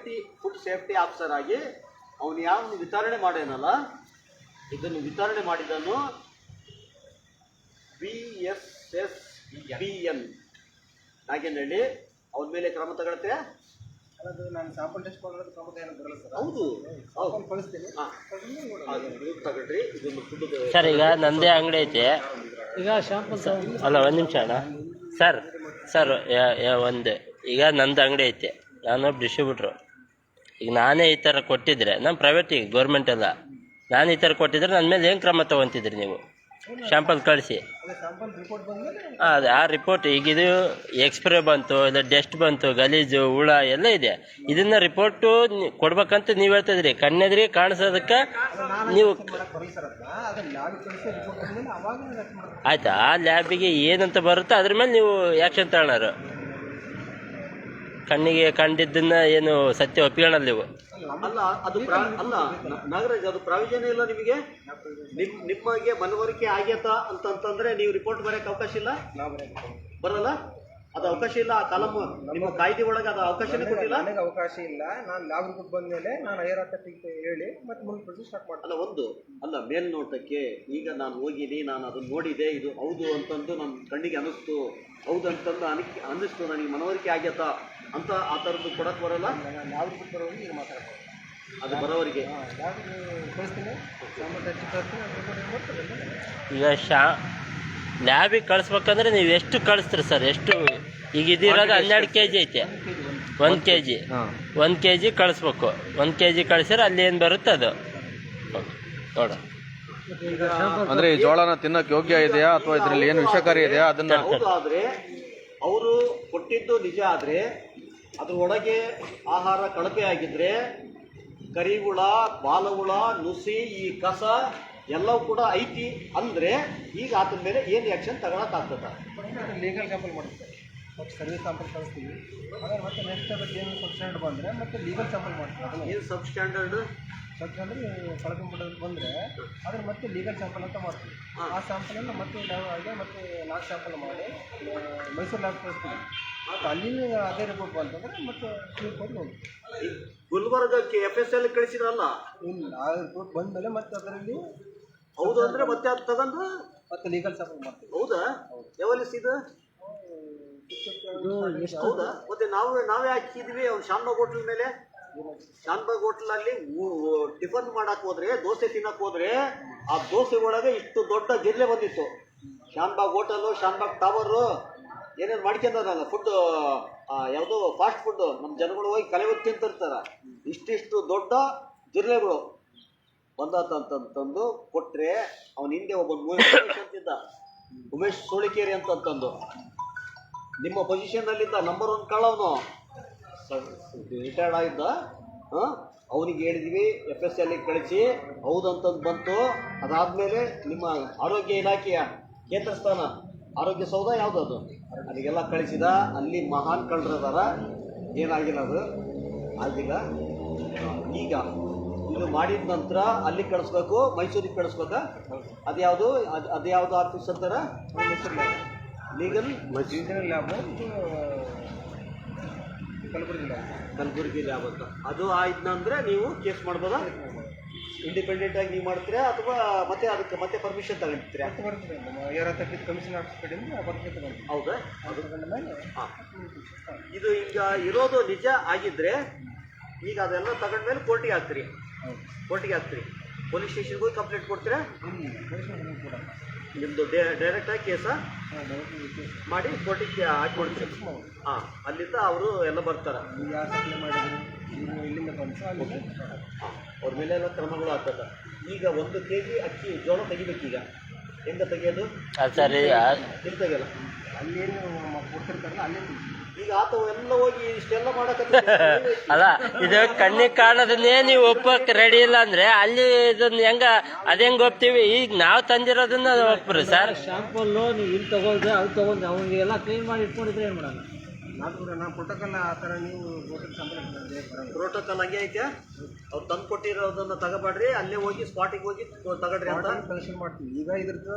[SPEAKER 1] ಫುಡ್ ಸೇಫ್ಟಿ ಆಫೀಸರ್ ಆಗಿ ಅವನು ಯಾವ ವಿತರಣೆ ಮಾಡೇನಲ್ಲ, ಇದನ್ನು ವಿತರಣೆ ಮಾಡಿದನು VSSBN ನಾಗೇನಹಳ್ಳಿ. ಅವನ ಮೇಲೆ ಕ್ರಮ ತಗೊಳುತ್ತೆ.
[SPEAKER 2] ನಾನು ಸ್ಯಾಂಪಲ್ ಟೆಸ್ಟ್ ಮಾಡೋದು ಕ್ರಮ ಏನು ಬರಲ್ಲ ಸರ್.
[SPEAKER 1] ಹೌದು,
[SPEAKER 2] ಕಳಿಸ್ತೀನಿ.
[SPEAKER 1] ತಗೊಳ್ರಿ. ಇದನ್ನು ಫುಡ್
[SPEAKER 5] ಸರ್, ಈಗ ನಂದೇ ಅಂಗಡಿ ಐತೆ. ಈಗ ಅಲ್ಲ, ಒಂದು ನಿಮಿಷ ಅಣ್ಣ. ಸರ್ ಈಗ ನಂದು ಅಂಗಡಿ ಐತೆ, ನಾನೊಬ್ಬ ಡಿಸ್ಟ್ರಿಬ್ಯೂಟ್ರು. ಈಗ ನಾನೇ ಈ ಥರ ಕೊಟ್ಟಿದ್ರೆ, ನಾನು ಪ್ರೈವೇಟಿಗೆ, ಗೌರ್ಮೆಂಟ್ ಅಲ್ಲ, ನಾನು ಈ ಥರ ಕೊಟ್ಟಿದ್ರೆ ನನ್ನ ಮೇಲೆ ಏನು ಕ್ರಮ ತೊಗೊತಿದ್ರಿ ನೀವು? ಶಾಂಪಲ್ ಕಳಿಸಿ. ಅದೇ ಆ ರಿಪೋರ್ಟ್, ಈಗ ಇದು ಎಕ್ಸ್ಪ್ರೇ ಬಂತು, ಇಲ್ಲ ಡಸ್ಟ್ ಬಂತು, ಗಲೀಜು, ಹುಳ ಎಲ್ಲ ಇದೆ. ಇದನ್ನ ರಿಪೋರ್ಟು ಕೊಡ್ಬೇಕಂತ ನೀವು ಹೇಳ್ತಿದ್ರಿ, ಕಣ್ಣೆದ್ರಿ ಕಾಣಿಸೋದಕ್ಕೆ ನೀವು ಆಯ್ತಾ? ಆ ಲ್ಯಾಬಿಗೆ ಏನಂತ ಬರುತ್ತೋ ಅದ್ರ ಮೇಲೆ ನೀವು ಆ್ಯಕ್ಷನ್ ತಗೊಳ್ಳೋರು. ಕಣ್ಣಿಗೆ ಕಂಡಿದ್ದನ್ನ ಏನು ಸತ್ಯ ಒಪ್ಪಿಕೊಳ್ಳಲ್ಲ ನೀವು?
[SPEAKER 1] ಅಲ್ಲ, ಅದು ಅಲ್ಲ ನಾಗರಾಜ್, ಅದು ಪ್ರಾವಿಷನ್ ಇಲ್ಲ ನಿಮಗೆ. ನಿಮಗೆ ಮನವರಿಕೆ ಆಗ್ಯತ ಅಂತಂತಂದ್ರೆ ನೀವು ರಿಪೋರ್ಟ್ ಬರೆಯಕ್ಕೆ ಅವಕಾಶ ಇಲ್ಲ, ಬರಲ್ಲ. ಅದು ಅವಕಾಶ ಇಲ್ಲ. ಆ ಕಾಲಮ್ ನಿಮ್ಮ ಕಾಯ್ದೆ ಒಳಗೆ ಅದು ಅವಕಾಶನೇ ಕೊಟ್ಟಿಲ್ಲ.
[SPEAKER 2] ನನಗೆ ಅವಕಾಶ ಇಲ್ಲ. ನಾನು ಲ್ಯಾಬ್ ರಿಪೋರ್ಟ್ ಬಂದ ಮೇಲೆ ನಾನು ಹೈಯರ್ ಅಥಾರಿಟಿಗೆ ಹೇಳಿ ಮತ್ತೆ ಮುಂದೆ ಪ್ರೊಸೀಜ್ ಸ್ಟಾರ್ಟ್ ಮಾಡ್ತೀನಿ.
[SPEAKER 1] ಅಲ್ಲ ಮೇಲ್ನೋಟಕ್ಕೆ ಈಗ ನಾನು ಹೋಗಿನಿ, ನಾನು ಅದನ್ನ ನೋಡಿದೆ, ಇದು ಹೌದು ಅಂತಂದು ನನ್ನ ಕಣ್ಣಿಗೆ ಅನಿಸ್ತು, ಹೌದು ಅಂತಂದು ಅನ್ನಿಸ್ತು, ನನಗೆ ಮನವರಿಕೆ ಆಗ್ಯತ ಅಂತ ಆ ಥರದ್ದು ಕೊಡಕ್ಕೆ ಬರೋಲ್ಲ.
[SPEAKER 2] ನಾನು ಲ್ಯಾಬ್ ರಿಪೋರ್ಟ್ ಬರೋರಿಗೆ ಈಗ ಮಾತಾಡ್ತೀನಿ.
[SPEAKER 1] ಅದು ಬರೋವರಿಗೆ
[SPEAKER 2] ಲ್ಯಾಬ್ ಕಳಿಸ್ತೀನಿ, ಸಾಮಾನ್ಯ ಕಳಿಸ್ತೀನಿ.
[SPEAKER 5] ಈಗ ಲ್ಯಾಬಿಗೆ ಕಳಿಸ್ಬೇಕಂದ್ರೆ ನೀವು ಎಷ್ಟು ಕಳಿಸ್ತೀರಿ ಸರ್? ಎಷ್ಟು ಈಗ ಇದಿರೋದು 12 kg ಐತೆ. 1 kg 1 kg ಕಳಿಸ್ಬೇಕು. 1 kg ಕಳಿಸಿದ್ರೆ ಅಲ್ಲಿ ಏನು ಬರುತ್ತೆ ಅದು ನೋಡ.
[SPEAKER 3] ಅಂದ್ರೆ ಈ ಜೋಳನ ತಿನ್ನಕ್ಕೆ ಯೋಗ್ಯ ಇದೆಯಾ ಅಥವಾ ಇದರಲ್ಲಿ ಏನು ವಿಷಕಾರಿ ಇದೆಯಾ ಅದನ್ನ
[SPEAKER 1] ಹೌದು. ಆದರೆ ಅವರು ಕೊಟ್ಟಿದ್ದು ನಿಜ ಆದರೆ ಅದ್ರ ಒಳಗೆ ಆಹಾರ ಕಳಪೆ ಆಗಿದ್ರೆ ಕರಿಹುಳ, ಬಾಲಹುಳ, ನುಸಿ, ಈ ಕಸ ಎಲ್ಲವೂ ಕೂಡ ಐತಿ ಅಂದರೆ ಈಗ ಆತನ ಮೇಲೆ ಏನು ಆ್ಯಕ್ಷನ್ ತಗೊಳಕ್ಕಾಗ್ತದೆ?
[SPEAKER 2] ಲೀಗಲ್ ಸ್ಯಾಂಪಲ್ ಮಾಡ್ತಾರೆ, ಮತ್ತು ಸರ್ವಿಸ್ ಸ್ಯಾಂಪಲ್ ಕಳಿಸ್ತೀವಿ. ಅದೇ ಮತ್ತೆ ನೆಕ್ಸ್ಟ್ ಅದಕ್ಕೆ ಏನು ಸಬ್ಸ್ಟ್ಯಾಂಡರ್ಡ್ ಬಂದರೆ ಮತ್ತೆ ಲೀಗಲ್ ಸ್ಯಾಂಪಲ್ ಮಾಡ್ತೀವಿ. ಅದನ್ನು
[SPEAKER 1] ಏನು ಸಬ್ಸ್ಟ್ಯಾಂಡರ್ಡ್
[SPEAKER 2] ಕಳ್ಕೊಂಡ್ಬಿಡೋದು ಬಂದರೆ ಅದ್ರ ಮತ್ತೆ ಲೀಗಲ್ ಸ್ಯಾಂಪಲ್ ಅಂತ ಮಾಡ್ತೀವಿ. ಆ ಸ್ಯಾಂಪಲನ್ನು ಮತ್ತೆ ಮತ್ತೆ ಲಾಸ್ಟ್ ಸ್ಯಾಂಪಲ್ ಮಾಡಿ ಮೈಸೂರು ಲ್ಯಾಬ್ ಕಳಿಸ್ತೀವಿ. ಮತ್ತು ಅಲ್ಲಿನ ಅದೇ ರಿಪೋರ್ಟ್ ಬಂತಂದರೆ ಮತ್ತೆ ಕ್ಲೀನ್ ಕೊಟ್ಟು ಹೋಗ್ತೀವಿ.
[SPEAKER 1] ಗುಲ್ಬರ್ಗಕ್ಕೆ FSL ಕಳಿಸಿದ್ರಲ್ಲ,
[SPEAKER 2] ಇಲ್ಲ ಆ ರಿಪೋರ್ಟ್ ಬಂದಮೇಲೆ ಮತ್ತೆ ಅದರಲ್ಲಿ
[SPEAKER 1] ಹೌದು ಅಂದರೆ ಮತ್ತೆ ಅದು ತಗೊಂಡು
[SPEAKER 2] ಮತ್ತೆ ಲೀಗಲ್ ಸ್ಯಾಂಪಲ್ ಮಾಡ್ತೀವಿ.
[SPEAKER 1] ಹೌದಾ? ಯಾವಲ್ಲಿಸ್ ಇದು? ಹೌದಾ? ಮತ್ತೆ ನಾವೇ ಹಾಕಿದ್ವಿ ಅವ್ನು ಶಾನ್ಬಾಗ್ ಹೋಟ್ಲ್ ಮೇಲೆ. ಶಾನ್ಬಾಗ್ ಹೋಟ್ಲಲ್ಲಿ ಟಿಫನ್ ಮಾಡಕ್ ಹೋದ್ರೆ, ದೋಸೆ ತಿನ್ನಕ್ ಹೋದ್ರೆ ಆ ದೋಸೆ ಒಳಗೆ ಇಷ್ಟು ದೊಡ್ಡ ಜಿರಳೆ ಬಂದಿತ್ತು. ಶಾನ್ಬಾಗ್ ಹೋಟೆಲು, ಶಾನ್ಬಾಗ್ ಟವರು ಏನೇನು ಮಾಡ್ಕೊಂಡಾರಲ್ಲ ಫುಡ್, ಯಾವುದೋ ಫಾಸ್ಟ್ ಫುಡ್, ನಮ್ಮ ಜನಗಳು ಹೋಗಿ ಕಲೆ ಹೊತ್ತು ತಿಂತಿರ್ತಾರೆ. ಇಷ್ಟಿಷ್ಟು ದೊಡ್ಡ ಜಿರಳೆಗಳು ಬಂದಂತಂದು ಕೊಟ್ಟರೆ ಅವನ ಹಿಂದೆ ಒಬ್ಬ ಉಮೇಶ್ ಅಂತಿದ್ದ, ಉಮೇಶ್ ಸೋಳಿಕೇರಿ ಅಂತಂದು ನಿಮ್ಮ ಪೊಸಿಷನ್ನಲ್ಲಿದ್ದ ನಂಬರ್ 1 ಕಳ್ಳ ಅವನು, ರಿಟೈರ್ಡ್ ಆಗಿದ್ದ. ಅವನಿಗೆ ಹೇಳಿದ್ವಿ FSL ಕಳಿಸಿ, ಹೌದಂತಂದು ಬಂತು. ಅದಾದಮೇಲೆ ನಿಮ್ಮ ಆರೋಗ್ಯ ಇಲಾಖೆಯ ಕೇಂದ್ರ ಸ್ಥಾನ ಆರೋಗ್ಯ ಸೌಧ ಯಾವುದದು ಅಲ್ಲಿಗೆಲ್ಲ ಕಳಿಸಿದ. ಅಲ್ಲಿ ಮಹಾನ್ ಕಳ್ಳರದಾರ, ಏನಾಗಿಲ್ಲ, ಅದು ಆಗಿಲ್ಲ. ಈಗ ಇದು ಮಾಡಿದ ನಂತರ ಅಲ್ಲಿ ಕಳಿಸ್ಬೇಕು, ಮೈಸೂರಿಗೆ ಕಳಿಸ್ಬೇಕಾ? ಅದ್ಯಾವುದು ಆಫೀಸ್ ಅಂತಾರ? Legal
[SPEAKER 2] regional lab
[SPEAKER 1] Kalaburagi lab ಅಂತ. ಅದು ಆಯ್ತಂದ್ರೆ ನೀವು ಕೇಸ್ ಮಾಡ್ಬೋದಾ? ಇಂಡಿಪೆಂಡೆಂಟ್ ಆಗಿ ನೀವು ಮಾಡ್ತೀರಾ ಅಥವಾ ಮತ್ತೆ ಅದಕ್ಕೆ ಮತ್ತೆ ಪರ್ಮಿಷನ್ ತಗೊಂತೀರಾ?
[SPEAKER 2] ಮತ್ತೆ ಬರ್ತದೆ ಹೈಯರ್ ಅಥಾರಿಟಿ ಕಮಿಷನ್ ಆಫೀಸ್ ಕಡೆಯಿಂದ ಪರ್ಮಿಷನ್ ತಗೊಂಡು.
[SPEAKER 1] ಹೌದಾ?
[SPEAKER 2] ಅದು ತಗೊಂಡ ಮೇಲೆ
[SPEAKER 1] ಇದು ಈಗ ಇರೋದು ನಿಜ ಆಗಿದ್ರೆ ಈಗ ಅದೆಲ್ಲ ತಗೊಂಡ್ಮೇಲೆ ಕೋರ್ಟಿಗೆ ಹಾಕ್ತೀರಿ. ಪೊಲೀಸ್ ಸ್ಟೇಷನ್ಗೆ ಹೋಗಿ ಕಂಪ್ಲೇಂಟ್ ಕೊಡ್ತೀರಾ? ನಿಮ್ಮದು ಡೈರೆಕ್ಟಾಗಿ ಕೇಸ ಮಾಡಿ ಕೋರ್ಟಿಗೆ ಹಾಕಿಕೊಡ್ತೀರಿ. ಅಲ್ಲಿಂದ ಅವರು ಎಲ್ಲ ಬರ್ತಾರೆ.
[SPEAKER 2] ಯಾರು ಸಪ್ಲೈ ಮಾಡಿದ್ರು, ಇಲ್ಲಿಂದ ಬಂತು, ಅಲ್ಲಿ
[SPEAKER 1] ಅವ್ರ ಮೇಲೆ ಎಲ್ಲ ಕ್ರಮಗಳು ಆಗ್ತದೆ. ಈಗ 1 kg ಅಕ್ಕಿ ಜೋಳ ತೆಗಿಬೇಕೀಗ, ಹೆಂಗೆ ತೆಗಿಯೋದು?
[SPEAKER 5] ಸರಿ
[SPEAKER 1] ಇಲ್ಲಿ ತೆಗಿಯಲ್ಲ,
[SPEAKER 2] ಅಲ್ಲೇನು ಕೊಡ್ತಿರ್ತಾರಲ್ಲ ಅಲ್ಲೇ
[SPEAKER 1] ಈಗ ಆತವು ಎಲ್ಲ ಹೋಗಿ ಇಷ್ಟೆಲ್ಲ ಮಾಡಕ್ಕೆ
[SPEAKER 5] ಅಲ್ಲ, ಇದು ಕಣ್ಣಿಗೆ ಕಾಣೋದನ್ನೇ ನೀವು ಒಪ್ಪಕ್ಕೆ ರೆಡಿ ಇಲ್ಲ ಅಂದ್ರೆ ಅಲ್ಲಿ ಇದನ್ನ ಹೆಂಗ್ ಒಪ್ತೀವಿ? ಈಗ ನಾವು ತಂದಿರೋದನ್ನ ಒಪ್ಪ್ರಿ ಸರ್.
[SPEAKER 6] ಶಾಂಪಲ್ಲು ನೀವು ಇಲ್ಲಿ ತಗೊಂಡ್ರೆ ಅದು ತಗೊಂಡ್ರೆ ಅವನಿಗೆಲ್ಲ ಕ್ಲೀನ್ ಮಾಡಿ ಇಟ್ಕೊಂಡಿದ್ರೆ ಏನು ಮಾಡೋಣ?
[SPEAKER 2] ನಾನು ಪ್ರೋಟೋಕಾಲ್ ಆ ಥರ ನೀವು
[SPEAKER 1] ಪ್ರೋಟೋಕಾಲ್ ಹಂಗೆ ಐತೆ. ಅವ್ರು ತಂದು ಕೊಟ್ಟಿರೋದನ್ನ ತಗೋಬೇಡ್ರಿ, ಅಲ್ಲೇ ಹೋಗಿ ಸ್ಪಾಟಿಗೆ ಹೋಗಿ ತಗೊಳ್ರಿ ಅಂತ
[SPEAKER 2] ಕಲೆಕ್ಷನ್ ಮಾಡ್ತೀವಿ. ಈಗ ಇದ್ರದ್ದು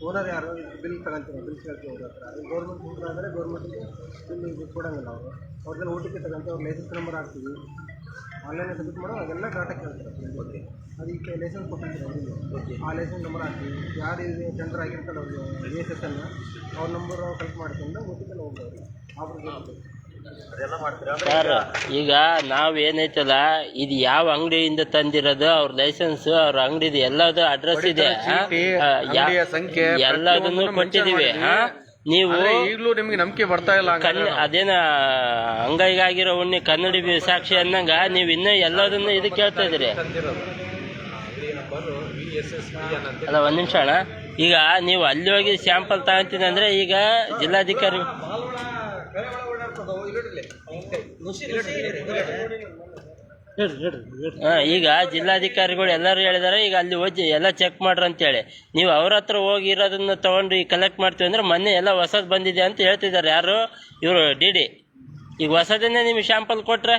[SPEAKER 2] ಓನರ್ ಯಾರು ಬಿಲ್ ತಗೊಂತೀವಿ, ಬಿಲ್ ಕೇಳ್ತೀವಿ ಅವ್ರ ಹತ್ರ. ಗೌರ್ಮೆಂಟ್ ಬಿಲ್ ಆದರೆ ಗೌರ್ಮೆಂಟ್ಗೆ ಬಿಲ್ ಕೊಡೋಂಗಿಲ್ಲ ಅವರು. ಅವ್ರದ್ದೆಲ್ಲ OTP ತಗೊಂತೀವಿ, ಅವ್ರ ಲೈಸೆನ್ಸ್ ನಂಬರ್ ಹಾಕ್ತೀವಿ, ಆನ್ಲೈನ್ ಸಬ್ಮಿಟ್ ಮಾಡೋ ಅದೆಲ್ಲ ಡಾಟಾ ಕೇಳ್ತಾರೆ. ಅದಕ್ಕೆ ಲೈಸೆನ್ಸ್ ಕೊಟ್ಟಿರ್ತೀವಿ ಅವರಿಗೆ, ಆ ಲೈಸೆನ್ಸ್ ನಂಬರ್ ಹಾಕ್ತೀವಿ. ಯಾರು ಇದು ಟೆಂಡರ್ ಆಗಿರ್ತಾರೆ ಅವ್ರಿಗೆ ASSN ಅವ್ರ ನಂಬರ್ ಕಲೆಕ್ಟ್ ಮಾಡ್ಕೊಂಡು OTP ಹೋಗ್ತಾರೆ.
[SPEAKER 1] ಅದೆಲ್ಲ ಮಾಡ್ತೀರಾ?
[SPEAKER 5] ಸರ್ ಈಗ ನಾವ್ ಏನೈತಲ್ಲ, ಇದು ಯಾವ ಅಂಗಡಿಯಿಂದ ತಂದಿರೋದು, ಅವ್ರ ಲೈಸೆನ್ಸ್, ಅವ್ರ ಅಂಗಡಿದು ಎಲ್ಲದು ಅಡ್ರೆಸ್ ಇದೆ,
[SPEAKER 3] ಸಂಖ್ಯೆ
[SPEAKER 5] ಎಲ್ಲದನ್ನು ಕೊಟ್ಟಿದೀವಿ. ನೀವು
[SPEAKER 3] ಈಗಲೂ ನಿಮ್ಗೆ ನಂಬಿಕೆ ಬರ್ತಾ ಇಲ್ಲ?
[SPEAKER 5] ಅದೇನ ಅಂಗೈಗಾಗಿರೋ ಉಣ್ಣೆ ಕನ್ನಡಿ ಸಾಕ್ಷಿ ಅನ್ನಂಗ ನೀವು ಇನ್ನೂ ಎಲ್ಲದನ್ನು ಇದು ಕೇಳ್ತಾ ಇದ್ರಿ. ಅಲ್ಲ, 1 ನಿಮಿಷ ಅಣ್ಣ. ಈಗ ನೀವು ಅಲ್ಲಿ ಹೋಗಿ ಸ್ಯಾಂಪಲ್ ತಗೊಂತೀನಿ ಅಂದ್ರೆ ಈಗ ಜಿಲ್ಲಾಧಿಕಾರಿ ಈಗ ಜಿಲ್ಲಾಧಿಕಾರಿಗಳು ಎಲ್ಲರೂ ಹೇಳಿದಾರೆ ಈಗ ಅಲ್ಲಿ ಹೋಗಿ ಎಲ್ಲ ಚೆಕ್ ಮಾಡ್ರಿ ಅಂತೇಳಿ. ನೀವು ಅವ್ರ ಹತ್ರ ಹೋಗಿರೋದನ್ನ ತಗೊಂಡು ಈಗ ಕಲೆಕ್ಟ್ ಮಾಡ್ತೀವಿ ಅಂದ್ರೆ ಮೊನ್ನೆ ಎಲ್ಲ ಹೊಸದು ಬಂದಿದೆ ಅಂತ ಹೇಳ್ತಿದ್ದಾರೆ. ಯಾರು? ಇವರು DD. ಈಗ ಹೊಸದನ್ನೇ ನಿಮ್ಗೆ ಶಾಂಪಲ್ ಕೊಟ್ರೆ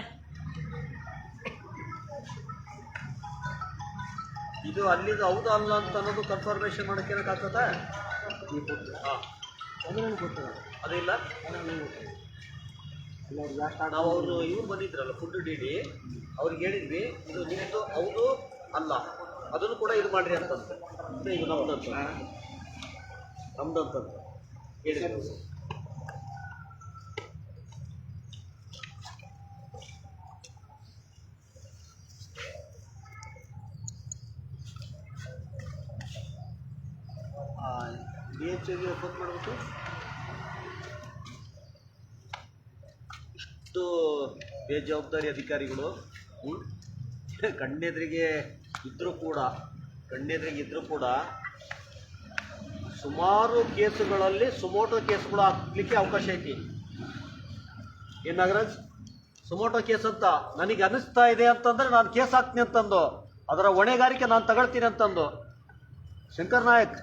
[SPEAKER 1] ಇದು ಅಲ್ಲಿದು ಹೌದಾ ಅಲ್ಲ ಅಂತ ಅನ್ನೋದು ಕನ್ಫರ್ಮೇಷನ್ ಮಾಡೋಕೆ ಆಗ್ತದ.
[SPEAKER 2] ಅದು ನನಗೆ ಗೊತ್ತಿಲ್ಲ.
[SPEAKER 1] ಅದಿಲ್ಲ ನಾವು ಅವರು ಇವ್ರು ಬಂದಿದ್ರಲ್ಲ ಫುಡ್ ಡಿ ಅವ್ರಿಗೆ ಹೇಳಿದ್ವಿ ಇದು ನಿಮ್ಮದು ಹೌದು ಅಲ್ಲ ಅದನ್ನು ಕೂಡ ಇದು ಮಾಡ್ರಿ ಅಂತಂದ್ರೆ ಅಂದ್ರೆ ಇದು ನಮ್ದಂತ ಹೇಳಿದ್ರು. DHOಗೆ ಫೋನ್ ಮಾಡಬೇಕು. ಇಷ್ಟು ಬೇಜವಾಬ್ದಾರಿ ಅಧಿಕಾರಿಗಳು ಕಣ್ಣೆದುರಿಗೆ ಇದ್ದರೂ ಕೂಡ ಸುಮಾರು ಕೇಸುಗಳಲ್ಲಿ ಸುಮೋಟೋ ಕೇಸ್ಗಳು ಹಾಕ್ಲಿಕ್ಕೆ ಅವಕಾಶ ಐತಿ. ಏನು ನಾಗರಾಜ್, ಸುಮೋಟೋ ಕೇಸ್ ಅಂತ ನನಗೆ ಅನಿಸ್ತಾ ಇದೆ ಅಂತಂದರೆ ನಾನು ಕೇಸ್ ಹಾಕ್ತೀನಿ ಅಂತಂದು, ಅದರ ಹೊಣೆಗಾರಿಕೆ ನಾನು ತಗೊಳ್ತೀನಿ ಅಂತಂದು. ಶಂಕರ್ ನಾಯಕ್,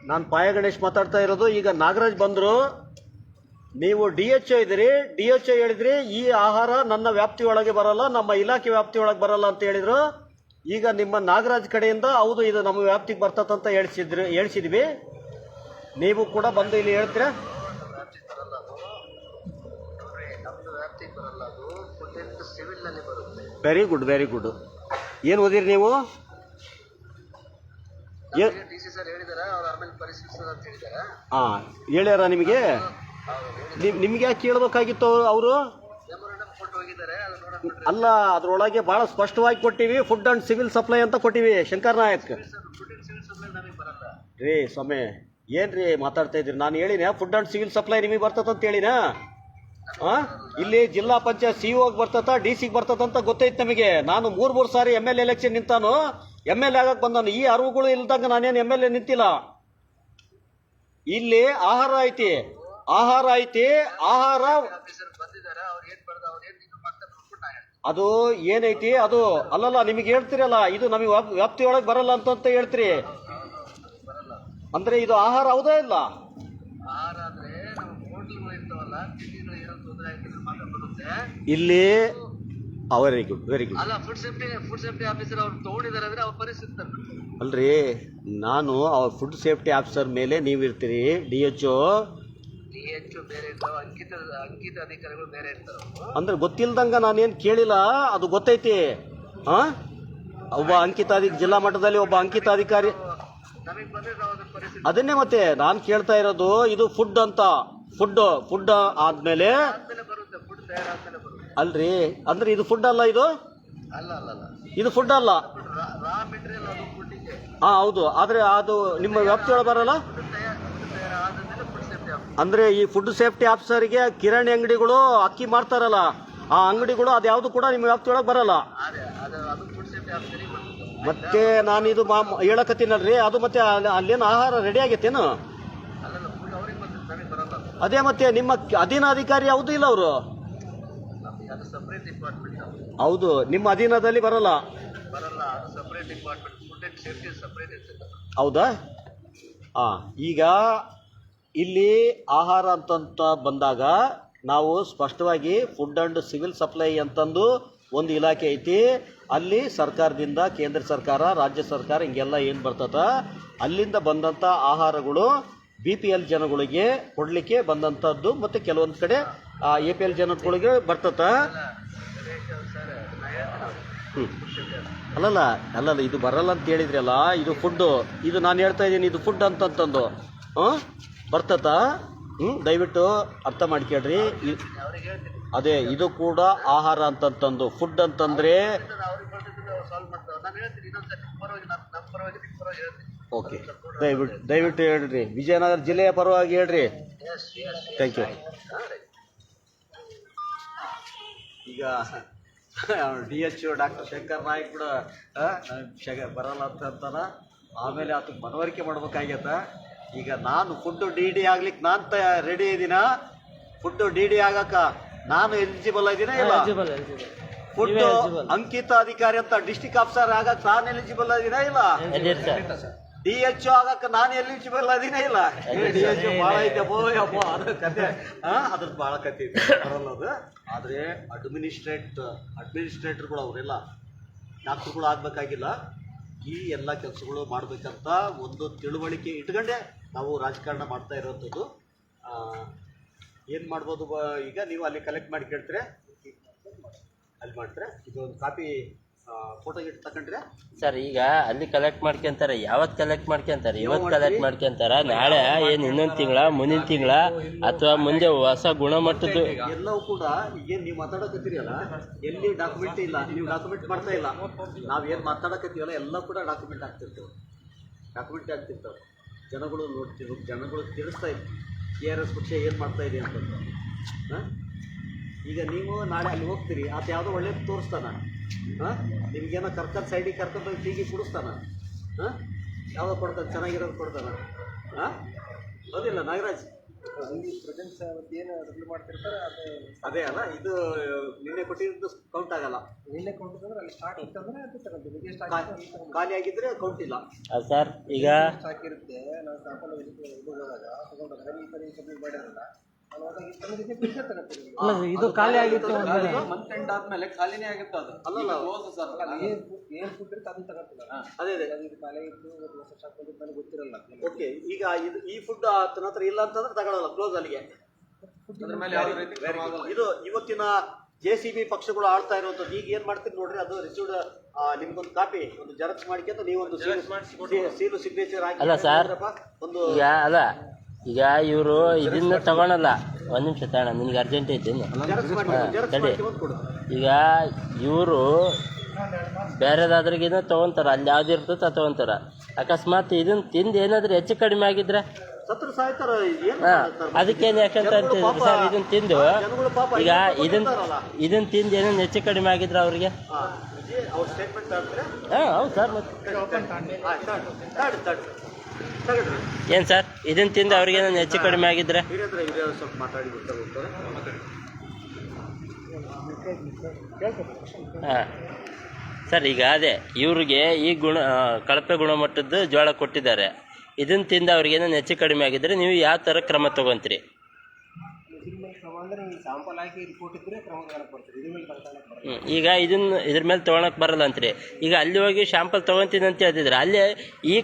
[SPEAKER 1] ನಾನು ಪಾಯ ಗಣೇಶ್ ಮಾತಾಡ್ತಾ ಇರೋದು. ಈಗ ನಾಗರಾಜ್ ಬಂದರು, ನೀವು DHO ಇದ್ದೀರಿ, DHO ಹೇಳಿದ್ರಿ ಈ ಆಹಾರ ನನ್ನ ವ್ಯಾಪ್ತಿಯೊಳಗೆ ಬರಲ್ಲ, ನಮ್ಮ ಇಲಾಖೆ ವ್ಯಾಪ್ತಿಯೊಳಗೆ ಬರಲ್ಲ ಅಂತ ಹೇಳಿದ್ರು. ಈಗ ನಿಮ್ಮ ನಾಗರಾಜ್ ಕಡೆಯಿಂದ ಹೌದು ಇದು ನಮ್ಮ ವ್ಯಾಪ್ತಿಗೆ ಬರ್ತದಂತ ಹೇಳ್ಸಿದ್ವಿ. ನೀವು ಕೂಡ ಬಂದು ಇಲ್ಲಿ ಹೇಳ್ತೀರಾ? Very good. ಏನು ಓದಿರಿ ನೀವು? ಹಾಂ, ಹೇಳ್ಯಾರ ನಿಮಗೆ? ನಿಮ್ಗೆ ಯಾಕೆ ಕೇಳಬೇಕಾಗಿತ್ತು ಅವರು? ಅಲ್ಲ, ಅದರೊಳಗೆ ಭಾಳ ಸ್ಪಷ್ಟವಾಗಿ ಕೊಟ್ಟಿವಿ, ಫುಡ್ ಆ್ಯಂಡ್ ಸಿವಿಲ್ ಸಪ್ಲೈ ಅಂತ ಕೊಟ್ಟಿವಿ. ಶಂಕರ್ ನಾಯಕ್ ರೀ ಸ್ವಾಮಿ, ಏನ್ರಿ ಮಾತಾಡ್ತಾ ಇದ್ದೀರಿ? ನಾನು ಹೇಳಿನ ಫುಡ್ ಆ್ಯಂಡ್ ಸಿವಿಲ್ ಸಪ್ಲೈ ನಿಮಗೆ ಬರ್ತದಂತ ಹೇಳಿನ? ಹಾಂ, ಇಲ್ಲಿ ಜಿಲ್ಲಾ ಪಂಚಾಯತ್ CO ಬರ್ತದ, DC ಬರ್ತದಂತ ಗೊತ್ತೈತೆ ನಮಗೆ. ನಾನು ಮೂರು ಸಾರಿ MLA ಎಲೆಕ್ಷನ್ ನಿಂತಾನು, MLA ಆಗಕ್ಕೆ ಬಂದಾನು. ಈ ಅರಿವುಗಳು ಇಲ್ದಂಗೆ ನಾನೇನು MLA ನಿಂತಿಲ್ಲ. ಇಲ್ಲಿ ಆಹಾರ ಐತಿ, ಆಹಾರ ಅದು ಏನೈತಿ ಅದು ಅಲ್ಲಲ್ಲ. ನಿಮಗೆ ಹೇಳ್ತೀರಲ್ಲ ಇದು ನಮಗೆ ವ್ಯಾಪ್ತಿಯೊಳಗೆ ಬರಲ್ಲ ಅಂತ ಹೇಳ್ತೀರಿ. ಅಂದ್ರೆ ಇದು ಆಹಾರ ಹೌದಾ ಇಲ್ಲ? ಇಲ್ಲಿ ವೆರಿ ಗುಡ್. ಅಲ್ರಿ, ನಾನು ಅವ್ರ ಫುಡ್ ಸೇಫ್ಟಿ ಆಫೀಸರ್ ಮೇಲೆ ನೀವು ಇರ್ತೀರಿ, DHO ಅಂದ್ರೆ ಗೊತ್ತಿಲ್ದಂಗ ನಾನೇನು ಕೇಳಿಲ್ಲ, ಅದು ಗೊತ್ತೈತಿ. ಒಬ್ಬ ಜಿಲ್ಲಾ ಮಟ್ಟದಲ್ಲಿ ಒಬ್ಬ ಅಂಕಿತಾಧಿಕಾರಿ, ಅದನ್ನೇ ಮತ್ತೆ ನಾನು ಕೇಳ್ತಾ ಇರೋದು. ಇದು ಫುಡ್ ಅಂತ, ಫುಡ್ ಆದ್ಮೇಲೆ ಅಲ್ರಿ, ಅಂದ್ರೆ ಇದು ಫುಡ್ ಅಲ್ಲ, ಇದು ಫುಡ್ ಅಲ್ಲ. ಹೌದು, ಆದ್ರೆ ಅದು ನಿಮ್ಮ ವ್ಯಾಪ್ತಿಯೊಳಗೆ ಬರಲ್ಲ. ಅಂದ್ರೆ ಈ ಫುಡ್ ಸೇಫ್ಟಿ ಆಫೀಸರ್ಗೆ ಕಿರಾಣಿ ಅಂಗಡಿಗಳು ಅಕ್ಕಿ ಮಾಡ್ತಾರಲ್ಲ, ಆ ಅಂಗಡಿಗಳು ಅದ್ಯಾವುದು ಕೂಡ ನಿಮ್ಮ ವ್ಯಾಪ್ತಿಯೊಳಗೆ ಬರಲ್ಲ. ಮತ್ತೆ ನಾನು ಇದು ಹೇಳಕತ್ತೀನಲ್ರಿ, ಅದು ಮತ್ತೆ ಅಲ್ಲೇನು ಆಹಾರ ರೆಡಿ ಆಗೈತೇನು? ಅದೇ ಮತ್ತೆ ನಿಮ್ಮ ಅಧೀನ ಅಧಿಕಾರಿ ಹೌದು ಇಲ್ಲ ಅವರು? ಹೌದು, ನಿಮ್ಮ ಅಧೀನದಲ್ಲಿ ಬರಲ್ಲ. ಹೌದಾ? ಈಗ ಇಲ್ಲಿ ಆಹಾರ ಅಂತ ಬಂದಾಗ ನಾವು ಸ್ಪಷ್ಟವಾಗಿ ಫುಡ್ ಆ್ಯಂಡ್ ಸಿವಿಲ್ ಸಪ್ಲೈ ಅಂತಂದು ಒಂದು ಇಲಾಖೆ ಐತಿ. ಅಲ್ಲಿ ಸರ್ಕಾರದಿಂದ ಕೇಂದ್ರ ಸರ್ಕಾರ, ರಾಜ್ಯ ಸರ್ಕಾರ ಹಿಂಗೆಲ್ಲ ಏನು ಬರ್ತದ, ಅಲ್ಲಿಂದ ಬಂದಂಥ ಆಹಾರಗಳು BPL ಜನಗಳಿಗೆ ಕೊಡಲಿಕ್ಕೆ ಬಂದಂಥದ್ದು, ಮತ್ತು ಕೆಲವೊಂದು ಕಡೆ APL ಜನಗಳಿಗೆ ಬರ್ತದ. ಅಲ್ಲಲ್ಲ, ಇದು ಬರಲ್ಲ ಅಂತ ಹೇಳಿದ್ರಲ್ಲ, ಇದು ಫುಡ್ಡು. ಇದು ನಾನು ಹೇಳ್ತಾ ಇದ್ದೀನಿ, ಇದು ಫುಡ್ ಅಂತಂದು ಬರ್ತದ. ದಯವಿಟ್ಟು ಅರ್ಥ ಮಾಡ್ಕೊಳ್ರಿ. ಅದೇ, ಇದು ಕೂಡ ಆಹಾರ ಅಂತಂದು. ಫುಡ್ ಅಂತಂದ್ರೆ ಓಕೆ, ದಯವಿಟ್ಟು ಹೇಳ್ರಿ. ವಿಜಯನಗರ ಜಿಲ್ಲೆಯ ಪರವಾಗಿ ಹೇಳ್ರಿ. Thank you. ಈಗ DHO ಡಾಕ್ಟರ್ ಶಂಕರ್ ನಾಯಕ್ ಕೂಡ ಬರಲ್ಲ ಅಂತಾನ. ಆಮೇಲೆ ಅದಕ್ಕೆ ಮನವರಿಕೆ ಮಾಡ್ಬೇಕಾಗ್ಯತ. ಈಗ ನಾನು ಫುಡ್ DD ಆಗ್ಲಿಕ್ಕೆ ನಾನು ರೆಡಿ ಇದ್ದೀನ. ಫುಡ್ DD ಆಗಕ್ಕ ನಾನು ಎಲಿಜಿಬಲ್ ಇದ್ದೀನ ಇಲ್ಲ? ಫುಡ್ ಅಂಕಿತ ಅಧಿಕಾರಿ ಅಂತ ಡಿಸ್ಟ್ರಿಕ್ಟ್ ಆಫೀಸರ್ ಆಗಕ್ಕೆ ನಾನು ಎಲಿಜಿಬಲ್ ಇದೀನ ಇಲ್ಲ? DHO ಆಗಕ್ಕೆ ನಾನು ಎಲಿಜಿಬಲ್ ಅದೀನ ಇಲ್ಲ? DHO ಭಾಳ ಐತೆಪ್ಪೋ ಅಪ್ಪ, ಅದ್ರ ಕತೆ ಅದ್ರದ್ದು ಭಾಳ ಕತೆ ಬರಲ್ಲ ಅದು. ಆದರೆ ಅಡ್ಮಿನಿಸ್ಟ್ರೇಟರ್ಗಳು ಅವರೆಲ್ಲ ಡಾಕ್ಟರ್ಗಳು ಆಗಬೇಕಾಗಿಲ್ಲ. ಈ ಎಲ್ಲ ಕೆಲಸಗಳು ಮಾಡಬೇಕಂತ ಒಂದು ತಿಳುವಳಿಕೆ ಇಟ್ಕೊಂಡೆ ನಾವು ರಾಜಕಾರಣ ಮಾಡ್ತಾ ಇರೋಂಥದ್ದು. ಏನು ಮಾಡ್ಬೋದು ಈಗ ನೀವು ಅಲ್ಲಿ ಕಲೆಕ್ಟ್ ಮಾಡಿ ಕೇಳ್ತೀರಾ, ಅಲ್ಲಿ ಮಾಡ್ತೀರಾ. ಇದು ಒಂದು ಕಾಪಿ ಫೋಟೋ ಗಿಟ್ ತಗೊಂಡ್ರೆ
[SPEAKER 5] ಸರ್ ಈಗ ಅಲ್ಲಿ ಕಲೆಕ್ಟ್ ಮಾಡ್ಕೊಂತಾರೆ, ಯಾವತ್ತು ಕಲೆಕ್ಟ್ ಮಾಡ್ಕೊಂತಾರೆ? ಇವತ್ತು ಕಲೆಕ್ಟ್ ಮಾಡ್ಕೊಂತಾರ, ನಾಳೆ ಏನು ಇನ್ನೊಂದು ತಿಂಗಳ, ಮುಂದಿನ ತಿಂಗಳ, ಅಥವಾ ಮುಂದೆ ಹೊಸ ಗುಣಮಟ್ಟದ್ದು
[SPEAKER 1] ಎಲ್ಲವೂ ಕೂಡ ಏನು ನೀವು ಮಾತಾಡಕತ್ತೀರಲ್ಲ, ಎಲ್ಲಿ ಡಾಕ್ಯುಮೆಂಟ್ ಇಲ್ಲ, ನೀವು ಡಾಕ್ಯುಮೆಂಟ್ ಮಾಡ್ತಾ ಇಲ್ಲ. ನಾವೇನು ಮಾತಾಡಕತ್ತೀವಲ್ಲ ಎಲ್ಲ ಕೂಡ ಡಾಕ್ಯುಮೆಂಟ್ ಆಗ್ತಿರ್ತವೆ. ಜನಗಳು ನೋಡ್ತಿದ್ರು, ಜನಗಳು ತಿಳಿಸ್ತಾ ಇದ್ರು KRS ಪಕ್ಷ ಏನು ಮಾಡ್ತಾ ಇದೆ ಅಂತಂದು. ಈಗ ನೀವು ನಾಳೆ ಅಲ್ಲಿ ಹೋಗ್ತೀರಿ, ಆತ ಯಾವುದೋ ಒಳ್ಳೇದು ತೋರಿಸ್ತಾನ, ನಿಮ್ಗೇನೋ ಕರ್ಕೊಂಡು ಸೈಡಿಗೆ ಕರ್ಕೊಂಡು ಟೀಗಿ ಕುಡಿಸ್ತಾನ, ಯಾವುದೋ ಕೊಡ್ತಾನೆ, ಚೆನ್ನಾಗಿರೋದು ಕೊಡ್ತಾನ. ಹೌದಿಲ್ಲ ನಾಗರಾಜ್?
[SPEAKER 2] ಅಲ್ಲಿ ಪ್ರೆಸೆಂಟ್ಸ್ ಏನು ರಿವ್ಯೂ ಮಾಡ್ತಿರ್ತಾರೆ
[SPEAKER 1] ಅದೇ ಅಲ್ಲ, ಇದು ನಿನ್ನೆ ಕೊಟ್ಟಿದ್ದು ಕೌಂಟ್ ಆಗಲ್ಲ.
[SPEAKER 2] ನಿನ್ನೆ ಕೊಂಡಿದ್ರೆ ಅಲ್ಲಿ ಸ್ಟಾಕ್ ಇತ್ತಂದ್ರೆ ಅದು ತಗೊಂತೀವಿ. ಈಗ ಸ್ಟಾಕ್
[SPEAKER 1] ಖಾಲಿ ಆಗಿದ್ರೆ ಕೌಂಟ್ ಇಲ್ಲ.
[SPEAKER 5] ಸರ್ ಈಗ
[SPEAKER 2] ಸ್ಟಾಕ್ ಇರುತ್ತೆ, ನಾವು ಸ್ಟಾಪಲ್ಲಿ ಇದು ಹೋದಾಗ ತಗೊಂಡೋದಾಗ ಈ ಥರ ಸಬ್ಮಿಟ್ ಮಾಡಿರಲ್ಲ, ನಾನು ಹೋದಾಗ ಈ ಥರದಕ್ಕೆ ಪಿಕ್ಚರ್ ತಗೋತೀವಿ.
[SPEAKER 6] ಅಲ್ಲ ಇದು ಖಾಲಿ ಆಗಿತ್ತು ಅಂದ್ಮೇಲೆ
[SPEAKER 3] ಮಂತ್ ಎಂಡ್ ಆದ್ಮೇಲೆ ಖಾಲಿನೇ ಆಗುತ್ತೆ ಅದು.
[SPEAKER 1] ಅಲ್ಲಲ್ಲ,
[SPEAKER 3] ಸರ್
[SPEAKER 2] ಏನು ಫುಡ್ ಇರುತ್ತೆ ಅದನ್ನ ತಗೋತಿಲ್ಲ.
[SPEAKER 1] ಅದೇ
[SPEAKER 2] ಇದು ಖಾಲಿ ಇತ್ತು, ಹೊಸ ಸ್ಟಾಕ್ ಬಂದಿದ್ದು ನನಗೆ ಗೊತ್ತಿರಲ್ಲ.
[SPEAKER 1] ಓಕೆ. ಈಗ ಇದು ಈ ಫುಡ್ ಆತನ ಹತ್ರ ಇಲ್ಲ ಅಂತಂದ್ರೆ ತಗೊಳ್ಳಲ್ಲ, ಕ್ಲೋಸ್ ಅಲ್ಲಿಗೆ.
[SPEAKER 3] ಅದ್ರ ಮೇಲೆ ಯಾವುದೇ ರೀತಿ ಕ್ರಮ ಆಗಲ್ಲ.
[SPEAKER 1] ಇದು ಇವತ್ತಿನ JCB ಪಕ್ಷಗಳು ಆಳ್ತಾ ಇರುವಂಥದ್ದು. ಈಗ ಏನು ಮಾಡ್ತೀರಿ ನೋಡ್ರಿ, ಅದು ರಿಸೀವ್ಡ್ ನಿಮ್ಗೊಂದು ಕಾಪಿ, ಒಂದು ಜೆರಾಕ್ಸ್ ಮಾಡಿಕೊಂಡು ನೀವೊಂದು ಸೀಲು ಸಿಗ್ನೇಚರ್ ಹಾಕಿ.
[SPEAKER 5] ಅಲ್ಲ ಸರ್,
[SPEAKER 1] ಒಂದು
[SPEAKER 5] ಈಗ ಅಲ್ಲ, ಈಗ ಇವರು ಇದನ್ನ ತಗೊಳಲ್ಲ. ಒಂದು ನಿಮಿಷ ತಗೋಣ, ನಿನ್ಗೆ ಅರ್ಜೆಂಟ್ ಐತಿ ಇನ್ನು. ತಡಿ. ಈಗ ಇವರು ಬೇರೆದಾದ್ರಿಗಿನ ತೊಗೊತಾರ, ಅಲ್ಲಿ ಯಾವ್ದು ಇರ್ತದೆ ಅದು ತೊಗೊತಾರ. ಅಕಸ್ಮಾತ್ ಇದನ್ನ ತಿಂದು ಏನಾದರೂ ಹೆಚ್ಚು ಕಡಿಮೆ ಆಗಿದ್ರೆ
[SPEAKER 1] ಸತ್ರ ಸಾಯ್ತಾರ.
[SPEAKER 5] ಅದಕ್ಕೇನು ಯಾಕಂತ ಅಂತಿದ್ರು ಸರ್, ಇದನ್ನ ತಿಂದು ಈಗ ಇದನ್ನ ತಿಂದು ಏನೇನು ಹೆಚ್ಚು ಕಡಿಮೆ ಆಗಿದ್ರೆ ಅವ್ರಿಗೆ
[SPEAKER 1] ಅವ್ರ ಸ್ಟೇಟ್ಮೆಂಟ್
[SPEAKER 5] ಹೌದು ಸರ್. ಮತ್ತೆ ಏನು ಸರ್, ಇದನ್ನ ತಿಂದು ಅವ್ರಿಗೆ ಏನೇನು ಹೆಚ್ಚು ಕಡಿಮೆ ಆಗಿದ್ರೆ
[SPEAKER 1] ಸ್ವಲ್ಪ ಮಾತಾಡಿ ಗೊತ್ತಾಗ್ತಾರೆ.
[SPEAKER 5] ಹಾಂ ಸರ್, ಈಗ ಅದೇ ಇವ್ರಿಗೆ ಈ ಕಳಪೆ ಗುಣಮಟ್ಟದ್ದು ಜೋಳ ಕೊಟ್ಟಿದ್ದಾರೆ, ಇದನ್ನು ತಿಂದು ಅವ್ರಿಗೆ ಏನೇನು ಹೆಚ್ಚು ಕಡಿಮೆ ಆಗಿದ್ರೆ ನೀವು ಯಾವ ಥರ ಕ್ರಮ ತೊಗೊತೀರಿ?
[SPEAKER 2] ಕ್ರಮ ಅಂದರೆ ನೀವು ಸ್ಯಾಂಪಲ್ ಹಾಕಿ ರಿಪೋರ್ಟ್ ಇದ್ದರೆ ಕ್ರಮ ತಗೊಳಕ್ಕೆ ಬರ್ತದೆ. ಇದ್ರ ಮೇಲೆ ತಗೊಳಕ್ಕೆ ಬರ್ತದೆ.
[SPEAKER 5] ಈಗ ಇದ್ರ ಮೇಲೆ ತೊಗೊಳಕ್ಕೆ ಬರಲ್ಲ ಅಂತೀರಿ. ಈಗ ಅಲ್ಲಿ ಹೋಗಿ ಶಾಂಪಲ್ ತೊಗೊತೀನಿ ಅಂತ ಹೇಳ್ತಿದ್ರೆ, ಅಲ್ಲಿ ಈ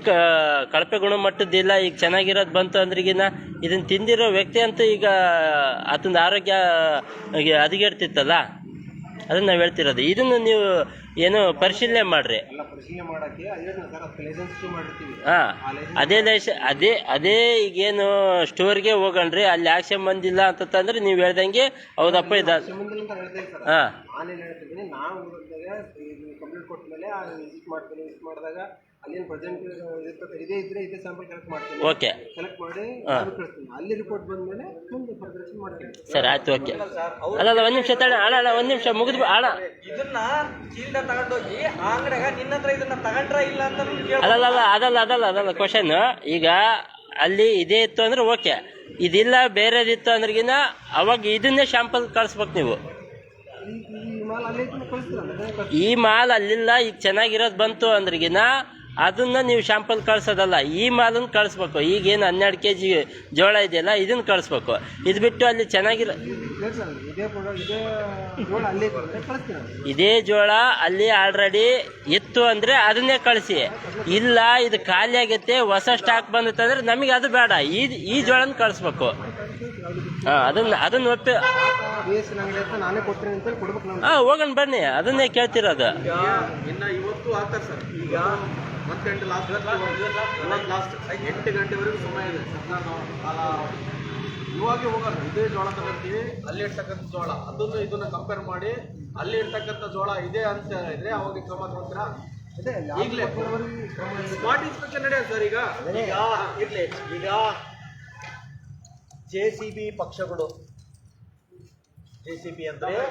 [SPEAKER 5] ಕಳಪೆ ಗುಣಮಟ್ಟದ್ದಿಲ್ಲ, ಈಗ ಚೆನ್ನಾಗಿರೋದು ಬಂತು ಅಂದ್ರಿಗಿನ ಇದನ್ನು ತಿಂದಿರೋ ವ್ಯಕ್ತಿ ಅಂತೂ ಈಗ ಆತನ ಆರೋಗ್ಯ ಹದಗೆಡ್ತಿತ್ತಲ್ಲ, ಅದನ್ನು ನಾವು ಹೇಳ್ತಿರೋದು. ಇದನ್ನು ನೀವು ಏನು ಪರಿಶೀಲನೆ ಮಾಡಿರಿ.
[SPEAKER 2] ಎಲ್ಲ ಪರಿಶೀಲನೆ ಮಾಡೋಕ್ಕೆ ಅದಕ್ಕೆ ಲೈಸೆನ್ಸ್ ಇಶ್ಯೂ ಮಾಡಿರ್ತೀವಿ.
[SPEAKER 5] ಹಾಂ, ಅದೇ ಈಗೇನು ಸ್ಟೋರ್ಗೆ ಹೋಗಣ್ರಿ, ಅಲ್ಲಿ ಆಕ್ಷನ್ ಬಂದಿಲ್ಲ ಅಂತಂದ್ರೆ ನೀವು ಹೇಳ್ದಂಗೆ ಹೌದಪ್ಪ ಇದು. ಹಾಂ,
[SPEAKER 2] ನಾನೇನು ಹೇಳ್ತಿದ್ದೀನಿ, ನಾವು ಕಂಪ್ಲೇಂಟ್ ಕೊಟ್ಟ ಮೇಲೆ ವಿಸಿಟ್ ಮಾಡ್ತೀನಿ. ವಿಸಿಟ್ ಮಾಡಿದಾಗ ಅಲ್ಲೇನು ಪ್ರೆಸೆಂಟ್ ಇರ್ತದೆ, ಇದೇ ಇದ್ರೆ ಇದೇ ಸ್ಯಾಂಪಲ್ ಕಲೆಕ್ಟ್ ಮಾಡ್ತೀನಿ.
[SPEAKER 5] ಓಕೆ,
[SPEAKER 2] ಕಲೆಕ್ಟ್ ಮಾಡಿ ಕಳಿಸ್ತೀನಿ. ಅಲ್ಲಿ ರಿಪೋರ್ಟ್ ಬಂದಮೇಲೆ ಮುಂದೆ ಪ್ರದರ್ಶನ ಮಾಡ್ತೀನಿ.
[SPEAKER 5] ಸರಿ ಆಯ್ತು, ಓಕೆ. ಅಲ್ಲ ಒಂದು ನಿಮಿಷ ತಡ ಅಣ್ಣ, ಒಂದು ನಿಮಿಷ ಮುಗಿದು ಅಣ್ಣ.
[SPEAKER 3] ಇದನ್ನ ಚೀಲ್ದ ತಗೊಂಡೋಗಿ ಆ ಅಂಗಡಿಯಾಗ ನಿನ್ನ ಹತ್ರ ಇದನ್ನ ತಗೊಂಡ್ರ ಇಲ್ಲ ಅಂತ
[SPEAKER 5] ಅದಲ್ಲ ಕ್ವಶನ್. ಈಗ ಅಲ್ಲಿ ಇದೇ ಇತ್ತು ಅಂದ್ರೆ ಓಕೆ, ಇದಿಲ್ಲ ಬೇರೆದಿತ್ತು ಅಂದ್ರಿಗಿನ ಅವಾಗ ಇದನ್ನೇ ಶಾಂಪಲ್ ಕಳಿಸ್ಬೇಕು ನೀವು. ಈ ಮಾಲ್ ಅಲ್ಲಿಲ್ಲ, ಈಗ ಚೆನ್ನಾಗಿರೋದು ಬಂತು ಅಂದ್ರಿಗಿನ ಅದನ್ನ ನೀವು ಶಾಂಪಲ್ ಕಳ್ಸೋದಲ್ಲ, ಈ ಮಾಲನ್ನು ಕಳಿಸ್ಬೇಕು. ಈಗೇನು 12 kg ಜೋಳ ಇದೆಯಲ್ಲ ಇದನ್ನು ಕಳಿಸ್ಬೇಕು. ಇದು ಬಿಟ್ಟು ಅಲ್ಲಿ ಚೆನ್ನಾಗಿರೋ ಇದೇ ಜೋಳ ಅಲ್ಲಿ ಆಲ್ರೆಡಿ ಇತ್ತು ಅಂದರೆ ಅದನ್ನೇ ಕಳಿಸಿ. ಇಲ್ಲ ಇದು ಖಾಲಿ ಆಗೈತೆ, ಹೊಸ ಸ್ಟಾಕ್ ಬಂದೈತೆ ಅಂದರೆ ನಮಗೆ ಅದು ಬೇಡ, ಈ ಜೋಳನ ಕಳಿಸ್ಬೇಕು. ಹಾಂ, ಅದನ್ನ ಒಪ್ಪಿ ಹೋಗೋಣ ಬನ್ನಿ, ಅದನ್ನೇ ಕೇಳ್ತಿರೋದು.
[SPEAKER 1] ಇನ್ನು ಇವತ್ತು ಆಗ್ತಾರೆ ಸರ್. ಈಗ ಮತ್ತೆ ಲಾಸ್ಟ್ 8 ಗಂಟೆವರೆಗೂ ಸಮಯ ಇದೆ. ಇವಾಗೆ ಹೋಗೋಣ, ಇದೇ ಜೋಳ ತಗೊಂತೀವಿ, ಅಲ್ಲಿ ಇರ್ತಕ್ಕಂಥ ಜೋಳ ಅದನ್ನು ಇದನ್ನ ಕಂಪೇರ್ ಮಾಡಿ ಅಲ್ಲಿ ಇರ್ತಕ್ಕಂಥ ಜೋಳ ಇದೆ ಅಂತ ಇದ್ರೆ ಅವಾಗ ಕ್ರಮ ತಗೊಂತೀರಾ? ಈಗಲೇ ಸ್ಪಾಟ್ ಇನ್ಸ್ಪೆಕ್ಷನ್ ನಡೆಯೋದು ಸರ್. ಈಗ ಇರಲಿ, ಈಗ JCB ಪಕ್ಷಗಳು, JCB ಅಂದರೆ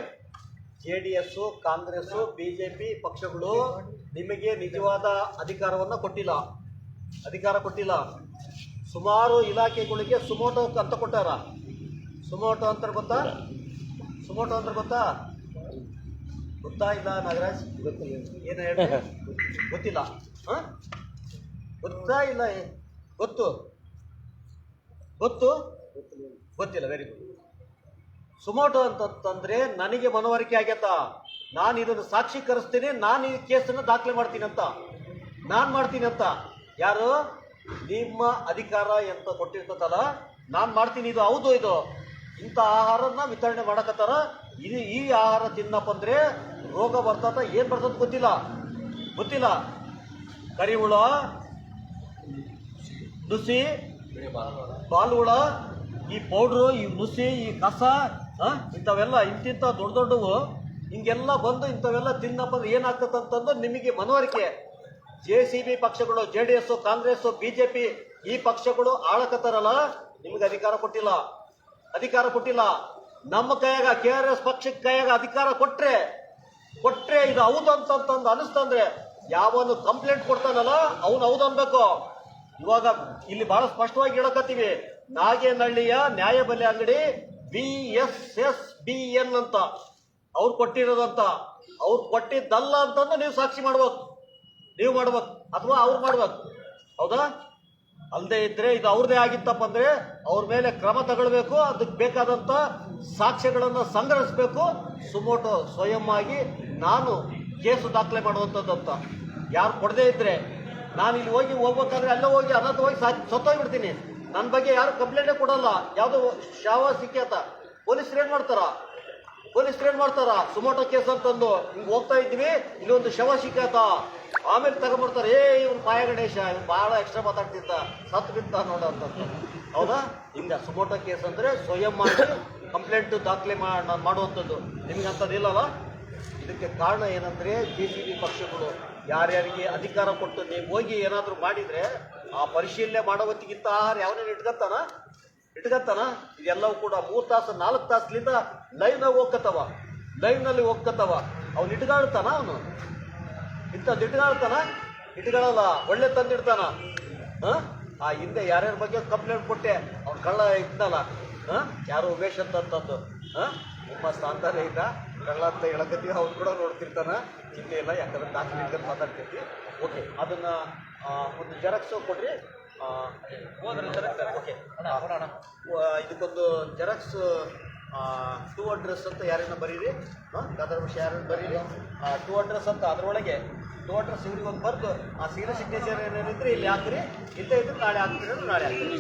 [SPEAKER 1] JDS, ಕಾಂಗ್ರೆಸ್, BJP ಪಕ್ಷಗಳು ನಿಮಗೆ ನಿಜವಾದ ಅಧಿಕಾರ ಕೊಟ್ಟಿಲ್ಲ. ಸುಮಾರು ಇಲಾಖೆಗಳಿಗೆ ಸುಮೋಟೋ ಅಂತ ಕೊಟ್ಟಾರ. ಸುಮೋಟೋ ಅಂತ ಗೊತ್ತಾ? ಗೊತ್ತಾ ಇಲ್ಲ ನಾಗರಾಜ್? ಏನು ಹೇಳಿ, ಗೊತ್ತಿಲ್ಲ? ಗೊತ್ತಾ ಇಲ್ಲ? ಗೊತ್ತಿಲ್ಲ. Very good. ಸುಮೋಟೋ ಅಂತಂದ್ರೆ ನನಗೆ ಮನವರಿಕೆ ಆಗ್ಯತ, ನಾನು ಇದನ್ನು ಸಾಕ್ಷೀಕರಿಸ್ತೀನಿ, ನಾನು ಈ ಕೇಸನ್ನು ದಾಖಲೆ ಮಾಡ್ತೀನಿ ಅಂತ. ಯಾರು? ನಿಮ್ಮ ಅಧಿಕಾರ ಅಂತ ಕೊಟ್ಟಿರ್ತದಲ್ಲ, ನಾನು ಮಾಡ್ತೀನಿ, ಇದು ಹೌದು, ಇದು ಇಂಥ ಆಹಾರನ ವಿತರಣೆ ಮಾಡಕತ್ತಾರ, ಇದು ಈ ಆಹಾರ ತಿನ್ನಪ್ಪ ಅಂದರೆ ರೋಗ ಬರ್ತದ, ಏನು ಬರ್ತದ ಗೊತ್ತಿಲ್ಲ. ಕರಿ ಹುಳ, ನುಸಿ, ಬಾಲ್ ಹುಳ, ಈ ಪೌಡ್ರು, ಈ ನುಸಿ, ಈ ಕಸ, ಇಂಥವೆಲ್ಲ ಇಂತಿಂಥ ದೊಡ್ಡ ದೊಡ್ಡವು ಹಿಂಗೆಲ್ಲ ಬಂದು ಇಂಥವೆಲ್ಲ ತಿನ್ನಪ್ಪ ಅಂದ್ರೆ ಏನಾಗ್ತದಂತಂದು ನಿಮಗೆ ಮನವರಿಕೆ. JCB ಪಕ್ಷಗಳು, JDS, ಕಾಂಗ್ರೆಸ್, BJP ಈ ಪಕ್ಷಗಳು ಆಳಕತ್ತಾರಲ್ಲ, ನಿಮಗೆ ಅಧಿಕಾರ ಕೊಟ್ಟಿಲ್ಲ. ನಮ್ಮ ಕೈಯಾಗ KRS ಪಕ್ಷಕ್ಕೆ ಕೈಯಾಗ ಅಧಿಕಾರ ಕೊಟ್ರೆ ಇದು ಹೌದು ಅಂತಂದು ಅನಿಸ್ತಂದ್ರೆ ಯಾವನು ಕಂಪ್ಲೇಂಟ್ ಕೊಡ್ತಾನಲ್ಲ ಅವನು ಹೌದು ಅನ್ಬೇಕು. ಇವಾಗ ಇಲ್ಲಿ ಬಹಳ ಸ್ಪಷ್ಟವಾಗಿ ಹೇಳಕತ್ತೀವಿ, ನಾಗೇನಹಳ್ಳಿಯ ನ್ಯಾಯಬೆಲೆ ಅಂಗಡಿ BSSBN ಅಂತ ಅವ್ರು ಕೊಟ್ಟಿರೋದಂತ, ಅವ್ರು ಕೊಟ್ಟಿದ್ದಲ್ಲ ಅಂತಂದು ನೀವು ಸಾಕ್ಷಿ ಮಾಡ್ಬೇಕು, ಅಥವಾ ಅವ್ರು ಮಾಡ್ಬೇಕು. ಹೌದಾ? ಅಲ್ಲದೆ ಇದ್ರೆ ಇದು ಅವ್ರದೇ ಆಗಿತ್ತಪ್ಪ ಅಂದ್ರೆ ಅವ್ರ ಮೇಲೆ ಕ್ರಮ ತಗೊಳ್ಬೇಕು, ಅದಕ್ಕೆ ಬೇಕಾದಂಥ ಸಾಕ್ಷ್ಯಗಳನ್ನು ಸಂಗ್ರಹಿಸಬೇಕು. ಸುಮೋಟೋ ಸ್ವಯಂ ಆಗಿ ನಾನು ಕೇಸು ದಾಖಲೆ ಮಾಡುವಂಥದ್ದಂತ ಯಾರು ಕೊಡದೇ ಇದ್ರೆ ನಾನು ಇಲ್ಲಿ ಹೋಗ್ಬೇಕಾದ್ರೆ ಅಲ್ಲೇ ಹೋಗಿ ಅನಂತವಾಗಿ ಸತ್ತೋಗ್ಬಿಡ್ತೀನಿ. ನನ್ನ ಬಗ್ಗೆ ಯಾರು ಕಂಪ್ಲೇಂಟೇ ಕೊಡಲ್ಲ. ಯಾವುದೋ ಶಾವ ಸಿಕ್ಕ್ಯಾತ ಪೊಲೀಸರು ಏನು ಮಾಡ್ತಾರ ಸುಮೋಟೋ ಕೇಸ್ ಅಂತಂದು ಹಿಂಗೆ ಹೋಗ್ತಾ ಇದ್ವಿ, ಇಲ್ಲಿ ಒಂದು ಶವ ಸಿಕ್ಕಾತ, ಆಮೇಲೆ ತಗೊಂಡ್ಬರ್ತಾರೆ, ಇವ್ನು ಪಾಯ ಗಣೇಶ, ಇವ್ನು ಭಾಳ ಎಕ್ಸ್ಟ್ರಾ ಮಾತಾಡ್ತಿದ್ದ, ಸತ್ತು ಬಿತ್ತ ನೋಡೋಂಥದ್ದು. ಹೌದಾ? ಹಿಂಗೆ ಸುಮೋಟೋ ಕೇಸ್ ಅಂದರೆ ಸ್ವಯಂ ಮಾಡಿ ಕಂಪ್ಲೇಂಟ್ ದಾಖಲೆ ಮಾಡುವಂಥದ್ದು. ನಿಮ್ಗೆ ಅಂಥದ್ದಿಲ್ಲಲ್ಲ. ಇದಕ್ಕೆ ಕಾರಣ ಏನಂದರೆ JCB ಪಕ್ಷಗಳು ಯಾರ್ಯಾರಿಗೆ ಅಧಿಕಾರ ಕೊಟ್ಟು ನೀವು ಹೋಗಿ ಏನಾದರೂ ಮಾಡಿದರೆ ಆ ಪರಿಶೀಲನೆ ಮಾಡೋ ಹೊತ್ತಿಗಿಂತ ಆಹಾರ ಯಾವನೇನು ಇಟ್ಕತ್ತಾನ. ಇದೆಲ್ಲವೂ ಕೂಡ 3 ತಾಸು 4 ತಾಸ್ಲಿಂದ ಲೈವ್ನಲ್ಲಿ ಹೋಗ್ಕತ್ತವ. ಅವ್ನು ಇಟ್ಗಾಳ್ತಾನ, ಅವನು ಇಂಥದ್ದು ಇಟ್ಗಳಲ್ಲ, ಒಳ್ಳೆ ತಂದಿಡ್ತಾನ. ಆ ಹಿಂದೆ ಯಾರ್ಯಾರ ಬಗ್ಗೆ ಕಂಪ್ಲೇಂಟ್ ಕೊಟ್ಟೆ, ಅವ್ನು ಕಳ್ಳ ಇದ್ನಲ್ಲ, ಯಾರು ಉಮೇಶ್ ಅಂತಂದು, ನಿಮ್ಮ ಸ್ಥಾನದಲ್ಲೇ ಇದ್ದ, ಕಳ್ಳ ಅಂತ ಹೇಳಕತ್ತೀವಿ, ಅವ್ನು ಕೂಡ ನೋಡ್ತಿರ್ತಾನ, ಚಿಂತೆ ಇಲ್ಲ, ಯಾಕಂದ್ರೆ ದಾಖಲೆ ಇಟ್ಕೊಂಡು ಮಾತಾಡ್ತಿರ್ತೀವಿ. ಓಕೆ, ಅದನ್ನು ಒಂದು ಜೆರಾಕ್ಸು ಕೊಡ್ರಿ. ಓಕೆ, ಇದಕ್ಕೊಂದು ಜೆರಾಕ್ಸ್ 2 ಅಡ್ರೆಸ್ ಅಂತ ಯಾರನ್ನ ಬರೀರಿ, ಗದರ ವಿಷಯ ಯಾರನ್ನ ಬರೀರಿ, 2 ಅಡ್ರೆಸ್ ಅಂತ. ಅದರೊಳಗೆ 2 ಅಡ್ರೆಸ್ ಇವ್ರಿಗೆ ಒಂದು ಬರೆದು ಆ ಸೀರೆ ಸಿಗ್ನೇಚರ್ ಏನೇನಿದ್ರೆ ಇಲ್ಲಿ ಹಾಕ್ರಿ, ಇಲ್ಲೇ ಇದ್ರೆ ನಾಳೆ ಹಾಕ್ತೀರಿ, ನಾಳೆ ಹಾಕ್ತೀರಿ.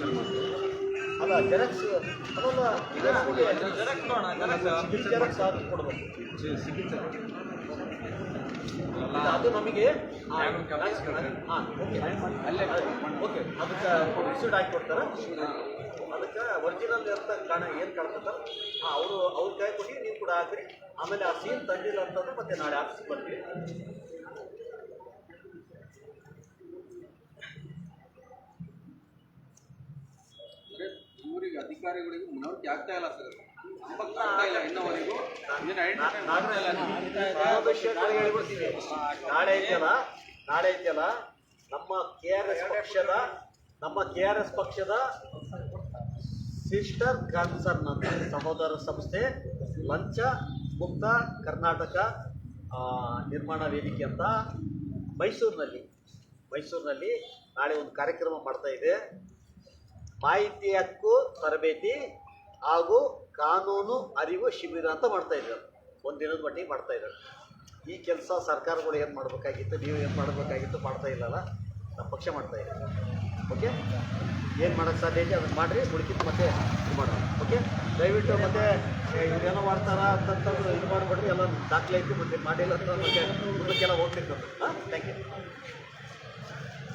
[SPEAKER 1] ಅಲ್ಲ ಜೆರಾಕ್ಸ್ ಅದೊಂದು ಜೆರಾಕ್ಸ್ ಆದ್ರೂ ಕೊಡ್ಬೇಕು. ಅದು ನಮಗೆ ಓಕೆ, ಅದಕ್ಕೆ ರಿಸೀಟ್ ಹಾಕಿ ಕೊಡ್ತಾರೆ. ಅದಕ್ಕೆ ಒರಿಜಿನಲ್ ಅಂತ ಏನು ಕಾಣ್ತದ ಅವ್ರ ಕೈ ಕೊಡಿ, ನೀವು ಕೂಡ ಹಾಕ್ರಿ. ಆಮೇಲೆ ಆ ಸೀನ್ ತಂದಿಲ್ಲ ಅಂತಂದ್ರೆ ಮತ್ತೆ ನಾಳೆ ಆಫೀಸ್ಗೆ ಬರ್ತೀವಿ.
[SPEAKER 3] ಇವರಿಗೆ ಅಧಿಕಾರಿಗಳಿಗೆ ಮನವರಿಕೆ ಆಗ್ತಾ ಇಲ್ಲ ಸರ್, ಇನ್ನವರೆಗೂ.
[SPEAKER 1] ನಾಳೆ ಐತಲ್ಲ ನಮ್ಮ KRS ಪಕ್ಷದ ಸಿಸ್ಟರ್ ಕನ್ಸರ್ನ್ ಅಂತ ಸಹೋದರ ಸಂಸ್ಥೆ ಲಂಚ ಮುಕ್ತ ಕರ್ನಾಟಕ ನಿರ್ಮಾಣ ವೇದಿಕೆ ಅಂತ ಮೈಸೂರಿನಲ್ಲಿ ನಾಳೆ ಒಂದು ಕಾರ್ಯಕ್ರಮ ಮಾಡ್ತಾ ಇದೆ. ಮಾಹಿತಿ ಹಕ್ಕು ತರಬೇತಿ ಹಾಗೂ ಕಾನೂನು ಅರಿವು ಶಿಬಿರ ಅಂತ ಮಾಡ್ತಾ ಇದ್ದಾರೆ. ಒಂದು ದಿನದ ಮಟ್ಟಿಗೆ ಮಾಡ್ತಾ ಇದ್ದಾರೆ. ಈ ಕೆಲಸ ಸರ್ಕಾರಗಳು ಏನು ಮಾಡಬೇಕಾಗಿತ್ತು, ನೀವು ಏನು ಮಾಡಬೇಕಾಗಿತ್ತು, ಮಾಡ್ತಾ ಇಲ್ಲಲ್ಲ, ನಮ್ಮ ಪಕ್ಷ ಮಾಡ್ತಾ ಇದೆ. ಓಕೆ, ಏನು ಮಾಡೋಕ್ಕೆ ಸಾಧ್ಯ ಐತೆ ಅದನ್ನು ಮಾಡಿರಿ, ಉಳಿಕಿತ್ತು ಮತ್ತೆ ಇದು ಮಾಡೋಣ. ಓಕೆ, ದಯವಿಟ್ಟು ಮತ್ತೆ ಇವ್ರೇನೋ ಮಾಡ್ತಾರ ಅಂತಂತಂದ್ರೆ ಇದು ಮಾಡಿಬಿಡ್ರಿ, ಎಲ್ಲ ದಾಖಲೆ ಐತಿ, ಮತ್ತೆ ಮಾಡಿಲ್ಲ ಅಂತ ಮತ್ತೆ ಮುಂದಕ್ಕೆಲ್ಲ ಹೋಗ್ತಿರ್ತಾರೆ. Thank you.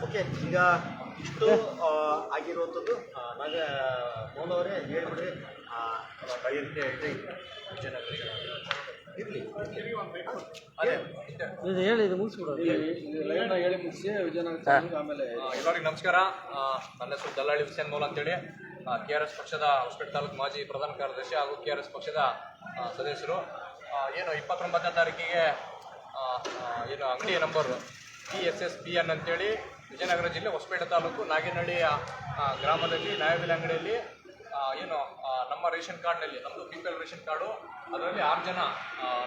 [SPEAKER 1] ಓಕೆ, ಈಗ ಇಷ್ಟು ಆಗಿರುವಂಥದ್ದು ನಾವೇ ಮೋನವರೇ ಹೇಳ್ಬಿಡ್ರಿ. ಇರಲಿ,
[SPEAKER 6] ಹೇಳಿ, ಇದು ಮುಗಿಸ್ಬಿಡೋದು.
[SPEAKER 3] ಹೇಳಿ ಮುಗಿಸಿ ವಿಜಯನಗರ. ಆಮೇಲೆ ಎಲ್ಲರಿಗೂ ನಮಸ್ಕಾರ. ನನ್ನ ಹೆಸರು ದಲ್ಲಾಳಿ ಹುಸೇನ್ ಮೌಲ್ ಅಂತೇಳಿ, KRS ಪಕ್ಷದ ಹೊಸಪೇಟೆ ತಾಲೂಕು ಮಾಜಿ ಪ್ರಧಾನ ಕಾರ್ಯದರ್ಶಿ ಹಾಗೂ KRS ಪಕ್ಷದ ಸದಸ್ಯರು. ಏನು 29ನೇ ತಾರೀಕಿಗೆ ಏನು ಅಂಗಡಿಯ ನಂಬರ್ BSSBN ಅಂತೇಳಿ ವಿಜಯನಗರ ಜಿಲ್ಲೆ ಹೊಸಪೇಟೆ ತಾಲೂಕು ನಾಗೇನಹಳ್ಳಿಯ ಗ್ರಾಮದಲ್ಲಿ ನ್ಯಾಯಬೆಲೆ ಅಂಗಡಿಯಲ್ಲಿ ಏನು ನಮ್ಮ ರೇಷನ್ ಕಾರ್ಡ್ನಲ್ಲಿ, ನಮ್ಮದು PPL ರೇಷನ್ ಕಾರ್ಡು, ಅದರಲ್ಲಿ 6 ಜನ,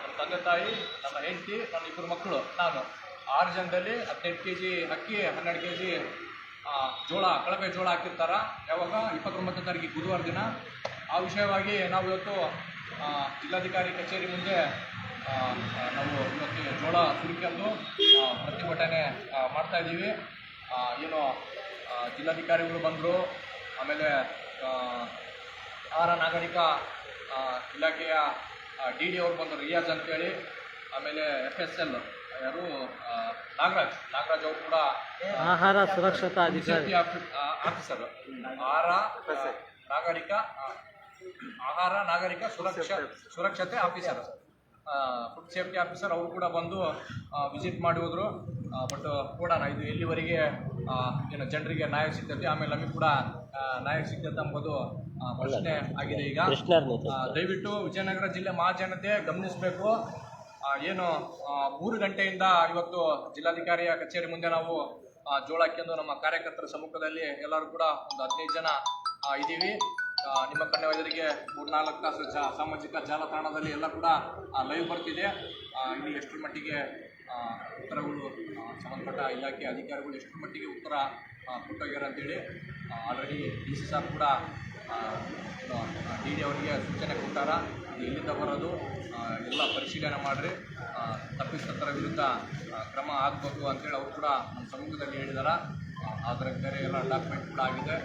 [SPEAKER 3] ನಮ್ಮ ತಂದೆ ತಾಯಿ, ನನ್ನ ಹೆಂಡತಿ, ನನ್ನ 2 ಮಕ್ಕಳು, ನಾನು 6 ಜನದಲ್ಲಿ 18 kg ಅಕ್ಕಿ, 12 kg ಜೋಳ, ಕಳಪೆ ಜೋಳ ಹಾಕಿರ್ತಾರ. ಯಾವಾಗ 29ನೇ ತಾರೀಕಿಗೆ ಬುಧವಾರ ದಿನ. ಆ ವಿಷಯವಾಗಿ ನಾವು ಇವತ್ತು ಜಿಲ್ಲಾಧಿಕಾರಿ ಕಚೇರಿ ಮುಂದೆ ನಾವು ಇವತ್ತು ಜೋಳ ಸುರಿಕೊಂಡು ಪ್ರತಿಭಟನೆ ಮಾಡ್ತಾಯಿದ್ದೀವಿ. ಏನು ಜಿಲ್ಲಾಧಿಕಾರಿಗಳು ಬಂದರು. ಆಮೇಲೆ ಆಹಾರ ನಾಗರಿಕ ಇಲಾಖೆಯ DD ಅವರು ಬಂದರು, ರಿಯಾಜ್ ಅಂತೇಳಿ. ಆಮೇಲೆ FSL ಯಾರು ನಾಗರಾಜ್ ಅವರು ಕೂಡ
[SPEAKER 6] ಆಹಾರ ಸುರಕ್ಷತಾ ಅಧಿಕಾರಿ
[SPEAKER 3] ಆಫೀಸರ್, ಆಹಾರ ನಾಗರಿಕ ಸುರಕ್ಷತೆ ಆಫೀಸರ್, ಫುಡ್ ಸೇಫ್ಟಿ ಆಫೀಸರ್ ಅವರು ಕೂಡ ಬಂದು ವಿಸಿಟ್ ಮಾಡಿ ಹೋದರು. ಬಟ್ ನೋಡೋಣ ಇದು ಎಲ್ಲಿವರೆಗೆ ಏನು ಜನರಿಗೆ ನ್ಯಾಯ ಸಿಗ್ತೈತಿ, ಆಮೇಲೆ ನಮಗೆ ಕೂಡ ನ್ಯಾಯ ಸಿಗ್ತೈತೆ ಎಂಬುದು ಪ್ರಶ್ನೆ ಆಗಿದೆ. ಈಗ ದಯವಿಟ್ಟು ವಿಜಯನಗರ ಜಿಲ್ಲೆ ಮಹಾಜನತೆ ಗಮನಿಸಬೇಕು. ಏನು 3 ಗಂಟೆಯಿಂದ ಇವತ್ತು ಜಿಲ್ಲಾಧಿಕಾರಿಯ ಕಚೇರಿ ಮುಂದೆ ನಾವು ಜೋಳ ಹಾಕ್ಯಂದು ನಮ್ಮ ಕಾರ್ಯಕರ್ತರ ಸಮ್ಮುಖದಲ್ಲಿ ಎಲ್ಲರೂ ಕೂಡ ಒಂದು 15 ಜನ ಇದ್ದೀವಿ. ನಿಮ್ಮ ಕಣ್ಣಿಗೆ 3-4 ತಾಸು ಸಾಮಾಜಿಕ ಜಾಲತಾಣದಲ್ಲಿ ಎಲ್ಲ ಕೂಡ ಲೈವ್ ಬರ್ತಿದೆ. ಇಲ್ಲಿ ಎಷ್ಟರ ಮಟ್ಟಿಗೆ ಉತ್ತರಗಳು ಸಂಬಂಧಪಟ್ಟ ಇಲಾಖೆ ಅಧಿಕಾರಿಗಳು ಎಷ್ಟರ ಮಟ್ಟಿಗೆ ಉತ್ತರ ಕೊಟ್ಟೋಗ್ಯಾರ ಅಂತೇಳಿ ಆಲ್ರೆಡಿ DC ಸಾರ್ ಕೂಡ DD ಅವರಿಗೆ ಸೂಚನೆ ಕೊಟ್ಟಾರ. ಎಲ್ಲಿಂದ ಬರೋದು ಎಲ್ಲ ಪರಿಶೀಲನೆ ಮಾಡಿರಿ, ತಪ್ಪಿತಸ್ಥರ ವಿರುದ್ಧ ಕ್ರಮ ಆಗಬೇಕು ಅಂತೇಳಿ ಅವರು ಕೂಡ ನಮ್ಮ ಸಮ್ಮುಖದಲ್ಲಿ ಹೇಳಿದಾರ. ಅದರ ಬೇರೆ ಎಲ್ಲ ಡಾಕ್ಯುಮೆಂಟ್ ಕೂಡ ಆಗಿದೆ.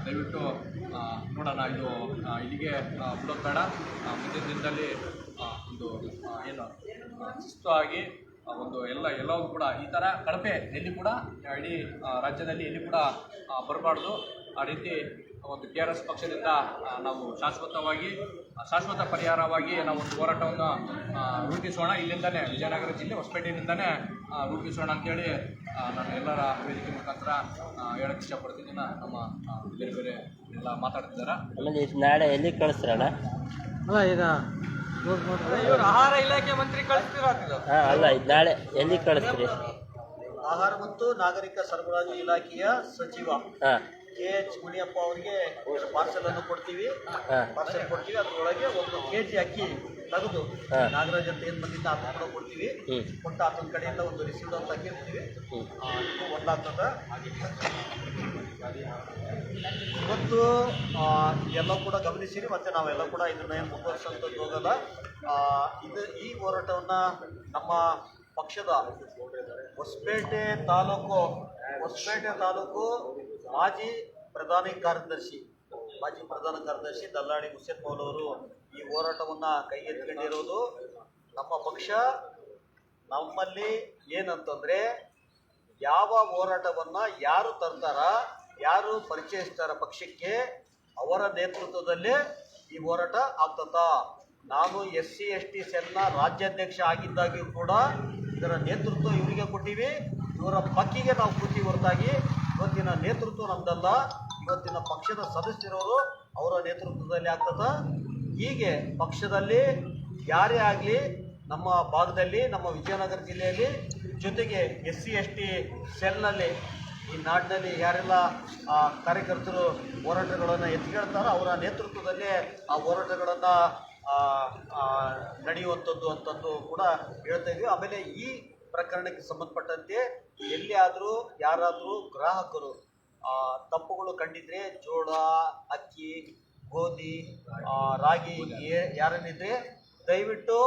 [SPEAKER 3] ದಯವಿಟ್ಟು ನೋಡೋಣ, ಇದು ಇಲ್ಲಿಗೆ ಬಿಡೋದು ಬೇಡ. ಮುಂದಿನ ದಿನದಲ್ಲಿ ಒಂದು ಏನು ಶಿಸ್ತು ಆಗಿ ಒಂದು ಎಲ್ಲವೂ ಕೂಡ ಈ ಥರ ಕಳಪೆ ಎಲ್ಲಿ ಕೂಡ ಇಡೀ ರಾಜ್ಯದಲ್ಲಿ ಎಲ್ಲಿ ಕೂಡ ಬರಬಾರ್ದು. ಆ ರೀತಿ ಒಂದು KRS ಪಕ್ಷದಿಂದ ನಾವು ಶಾಶ್ವತ ಪರಿಹಾರವಾಗಿ ನಾವು ಒಂದು ಹೋರಾಟವನ್ನು ರೂಪಿಸೋಣ. ಇಲ್ಲಿಂದನೇ ವಿಜಯನಗರ ಜಿಲ್ಲೆ ಹೊಸಪೇಟೆಯಿಂದನೇ ರೂಪಿಸೋಣ ಅಂತೇಳಿ ನಾನು ಎಲ್ಲರ ವೇದಿಕೆ ಮುಖಾಂತರ ಹೇಳಕ್ಕೆ ಇಷ್ಟಪಡ್ತೀನಿ. ನಮ್ಮ ಬೇರೆ ಎಲ್ಲ ಮಾತಾಡ್ತಿದ್ದಾರೆ.
[SPEAKER 5] ಆಮೇಲೆ ನಾಳೆ ಎಲ್ಲಿ ಕಳಿಸ್ರಣ್ಣ?
[SPEAKER 6] ಅಲ್ಲ ಈಗ
[SPEAKER 2] ಆಹಾರ ಇಲಾಖೆ ಮಂತ್ರಿ ಕಳಿಸ್ತಿರೋದು.
[SPEAKER 5] ಅಲ್ಲ ಇದು ನಾಳೆ ಎಲ್ಲಿ ಕಳಿಸ್ತೀರಿ?
[SPEAKER 1] ಆಹಾರ ಮತ್ತು ನಾಗರಿಕ ಸರಬರಾಜು ಇಲಾಖೆಯ ಸಚಿವ KH ಮುನಿಯಪ್ಪ ಅವರಿಗೆ ಪಾರ್ಸಲ್ ಅನ್ನು ಕೊಡ್ತೀವಿ. ಅದರೊಳಗೆ 1 kg ಅಕ್ಕಿ ತೆಗೆದು ನಾಗರಾಜ್ ಅಂತ ಏನು ಬಂದಿದ್ದ ಅದನ್ನು ಕೂಡ ಕೊಡ್ತೀವಿ. ಕೊಟ್ಟ ಆತನ ಕಡೆಯಿಂದ ಒಂದು ರಿಸೀವ್ಡ್ ಅಂತ ಹಾಕಿರ್ತೀವಿ. ಇದು ಒಂದಾಗ್ತದೆ. ಇವತ್ತು ಎಲ್ಲ ಕೂಡ ಗಮನಿಸಿರಿ, ಮತ್ತು ನಾವೆಲ್ಲ ಕೂಡ ಇದನ್ನ ಏನು ಮುಂದುವರಿಸೋಂಥದ್ದು ಹೋಗಲ್ಲ. ಈ ಹೋರಾಟವನ್ನು ನಮ್ಮ ಪಕ್ಷದ ಹೊಸಪೇಟೆ ತಾಲೂಕು ಮಾಜಿ ಪ್ರಧಾನ ಕಾರ್ಯದರ್ಶಿ ದಲ್ಲಾಳಿ ಹುಸೇನ್ ಮೌಲ್ ಅವರು ಈ ಹೋರಾಟವನ್ನು ಕೈಗೆತ್ತಿಕೊಂಡಿರೋದು. ನಮ್ಮ ಪಕ್ಷ ನಮ್ಮಲ್ಲಿ ಏನಂತಂದರೆ, ಯಾವ ಹೋರಾಟವನ್ನು ಯಾರು ತರ್ತಾರ, ಯಾರು ಪರಿಚಯಿಸ್ತಾರ ಪಕ್ಷಕ್ಕೆ, ಅವರ ನೇತೃತ್ವದಲ್ಲೇ ಈ ಹೋರಾಟ ಆಗ್ತದ. ನಾನು SC ST ಸೆಲ್ನ ರಾಜ್ಯಾಧ್ಯಕ್ಷ ಆಗಿದ್ದಾಗಿಯೂ ಕೂಡ ಇದರ ನೇತೃತ್ವ ಇವರಿಗೆ ಕೊಟ್ಟಿವಿ. ಇವರ ಪಕ್ಕಿಗೆ ನಾವು ಕೂತೀವಿ ಹೊರತಾಗಿ ಇವತ್ತಿನ ನೇತೃತ್ವ ನಮ್ದಲ್ಲ. ಇವತ್ತಿನ ಪಕ್ಷದ ಸದಸ್ಯರವರು ಅವರ ನೇತೃತ್ವದಲ್ಲಿ ಆಗ್ತದ. ಹೀಗೆ ಪಕ್ಷದಲ್ಲಿ ಯಾರೇ ಆಗಲಿ ನಮ್ಮ ಭಾಗದಲ್ಲಿ, ನಮ್ಮ ವಿಜಯನಗರ ಜಿಲ್ಲೆಯಲ್ಲಿ, ಜೊತೆಗೆ SC ST ಸೆಲ್ನಲ್ಲಿ ಈ ನಾಡಿನಲ್ಲಿ ಯಾರೆಲ್ಲ ಕಾರ್ಯಕರ್ತರು ಹೋರಾಟಗಳನ್ನು ಎತ್ತಿಕೊಳ್ತಾರೋ ಅವರ ನೇತೃತ್ವದಲ್ಲೇ ಆ ಹೋರಾಟಗಳನ್ನು ನಡೆಯುವಂಥದ್ದು ಅಂತಂದು ಕೂಡ ಹೇಳ್ತಾ ಇದ್ವಿ. ಆಮೇಲೆ ಈ ಪ್ರಕರಣಕ್ಕೆ ಸಂಬಂಧಪಟ್ಟಂತೆ ಎಲ್ಲಿಯಾದರೂ ಯಾರಾದರೂ ಗ್ರಾಹಕರು ತಪ್ಪುಗಳು ಕಂಡಿದ್ರೆ, ಜೋಳ, ಅಕ್ಕಿ, ಗೋಧಿ, ರಾಗಿ ಯಾರನ್ನಿದ್ರೆ ದಯವಿಟ್ಟು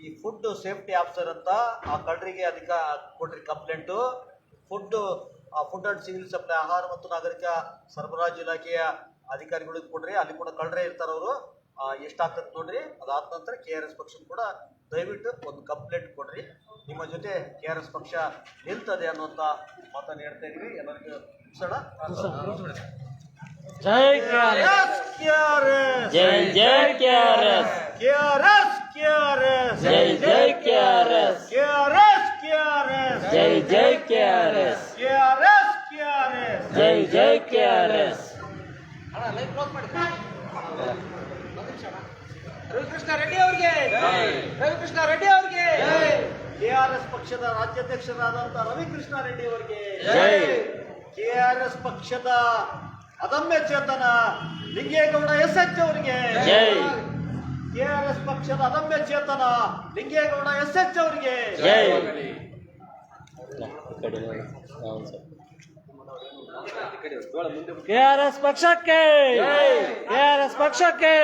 [SPEAKER 1] ಈ ಫುಡ್ ಸೇಫ್ಟಿ ಆಫೀಸರ್ ಅಂತ ಆ ಕಳ್ಳರಿಗೆ ಕೊಡ್ರಿ complaint. Food and civil supply ಆಹಾರ ಮತ್ತು ನಾಗರಿಕ ಸರಬರಾಜು ಇಲಾಖೆಯ ಅಧಿಕಾರಿಗಳಿಗೆ ಕೊಡ್ರಿ. ಅಲ್ಲಿ ಕೂಡ ಕಳ್ಳರೇ ಇರ್ತಾರೆ ಅವರು. ಎಷ್ಟಾಗ್ತದೆ ನೋಡ್ರಿ. ಅದಾದ ನಂತರ KRS ಪಕ್ಷ ಕೂಡ ದಯವಿಟ್ಟು ಒಂದು ಕಂಪ್ಲೇಂಟ್ ಕೊಡ್ರಿ. ನಿಮ್ಮ ಜೊತೆ KRS ಪಕ್ಷ ನಿಲ್ತದೆ ಅನ್ನುವಂಥ ಮಾತನ್ನು ಹೇಳ್ತಾ ಇದೀವಿ. ಎಲ್ಲರಿಗೂ
[SPEAKER 5] ಜೈ KRS, ಜೈ ಜೈ KRS,
[SPEAKER 1] KRS, KRS,
[SPEAKER 5] ಜೈ ಜೈ KRS,
[SPEAKER 1] KRS, KRS,
[SPEAKER 5] ಜೈ ಜೈ KRS,
[SPEAKER 1] KRS, KRS,
[SPEAKER 5] ಜೈ ಜೈ KRS.
[SPEAKER 2] ರವಿಕೃಷ್ಣ ರೆಡ್ಡಿ ಅವರಿಗೆ, ರವಿಕೃಷ್ಣ ರೆಡ್ಡಿ ಅವರಿಗೆ,
[SPEAKER 1] KRS ಪಕ್ಷದ ರಾಜ್ಯಾಧ್ಯಕ್ಷರಾದಂಥ ರವಿಕೃಷ್ಣ ರೆಡ್ಡಿ ಅವರಿಗೆ, KRS ಪಕ್ಷದ ಅದಮ್ಯ ಚೇತನ ಲಿಂಗೇಗೌಡ SH ಅವರಿಗೆ, KRS ಪಕ್ಷದ ಅದಮ್ಯ ಚೇತನ ಲಿಂಗೇಗೌಡ SH ಅವರಿಗೆ.
[SPEAKER 6] KRS ಪಕ್ಷಕ್ಕೆ, KRS ಪಕ್ಷಕ್ಕೆ.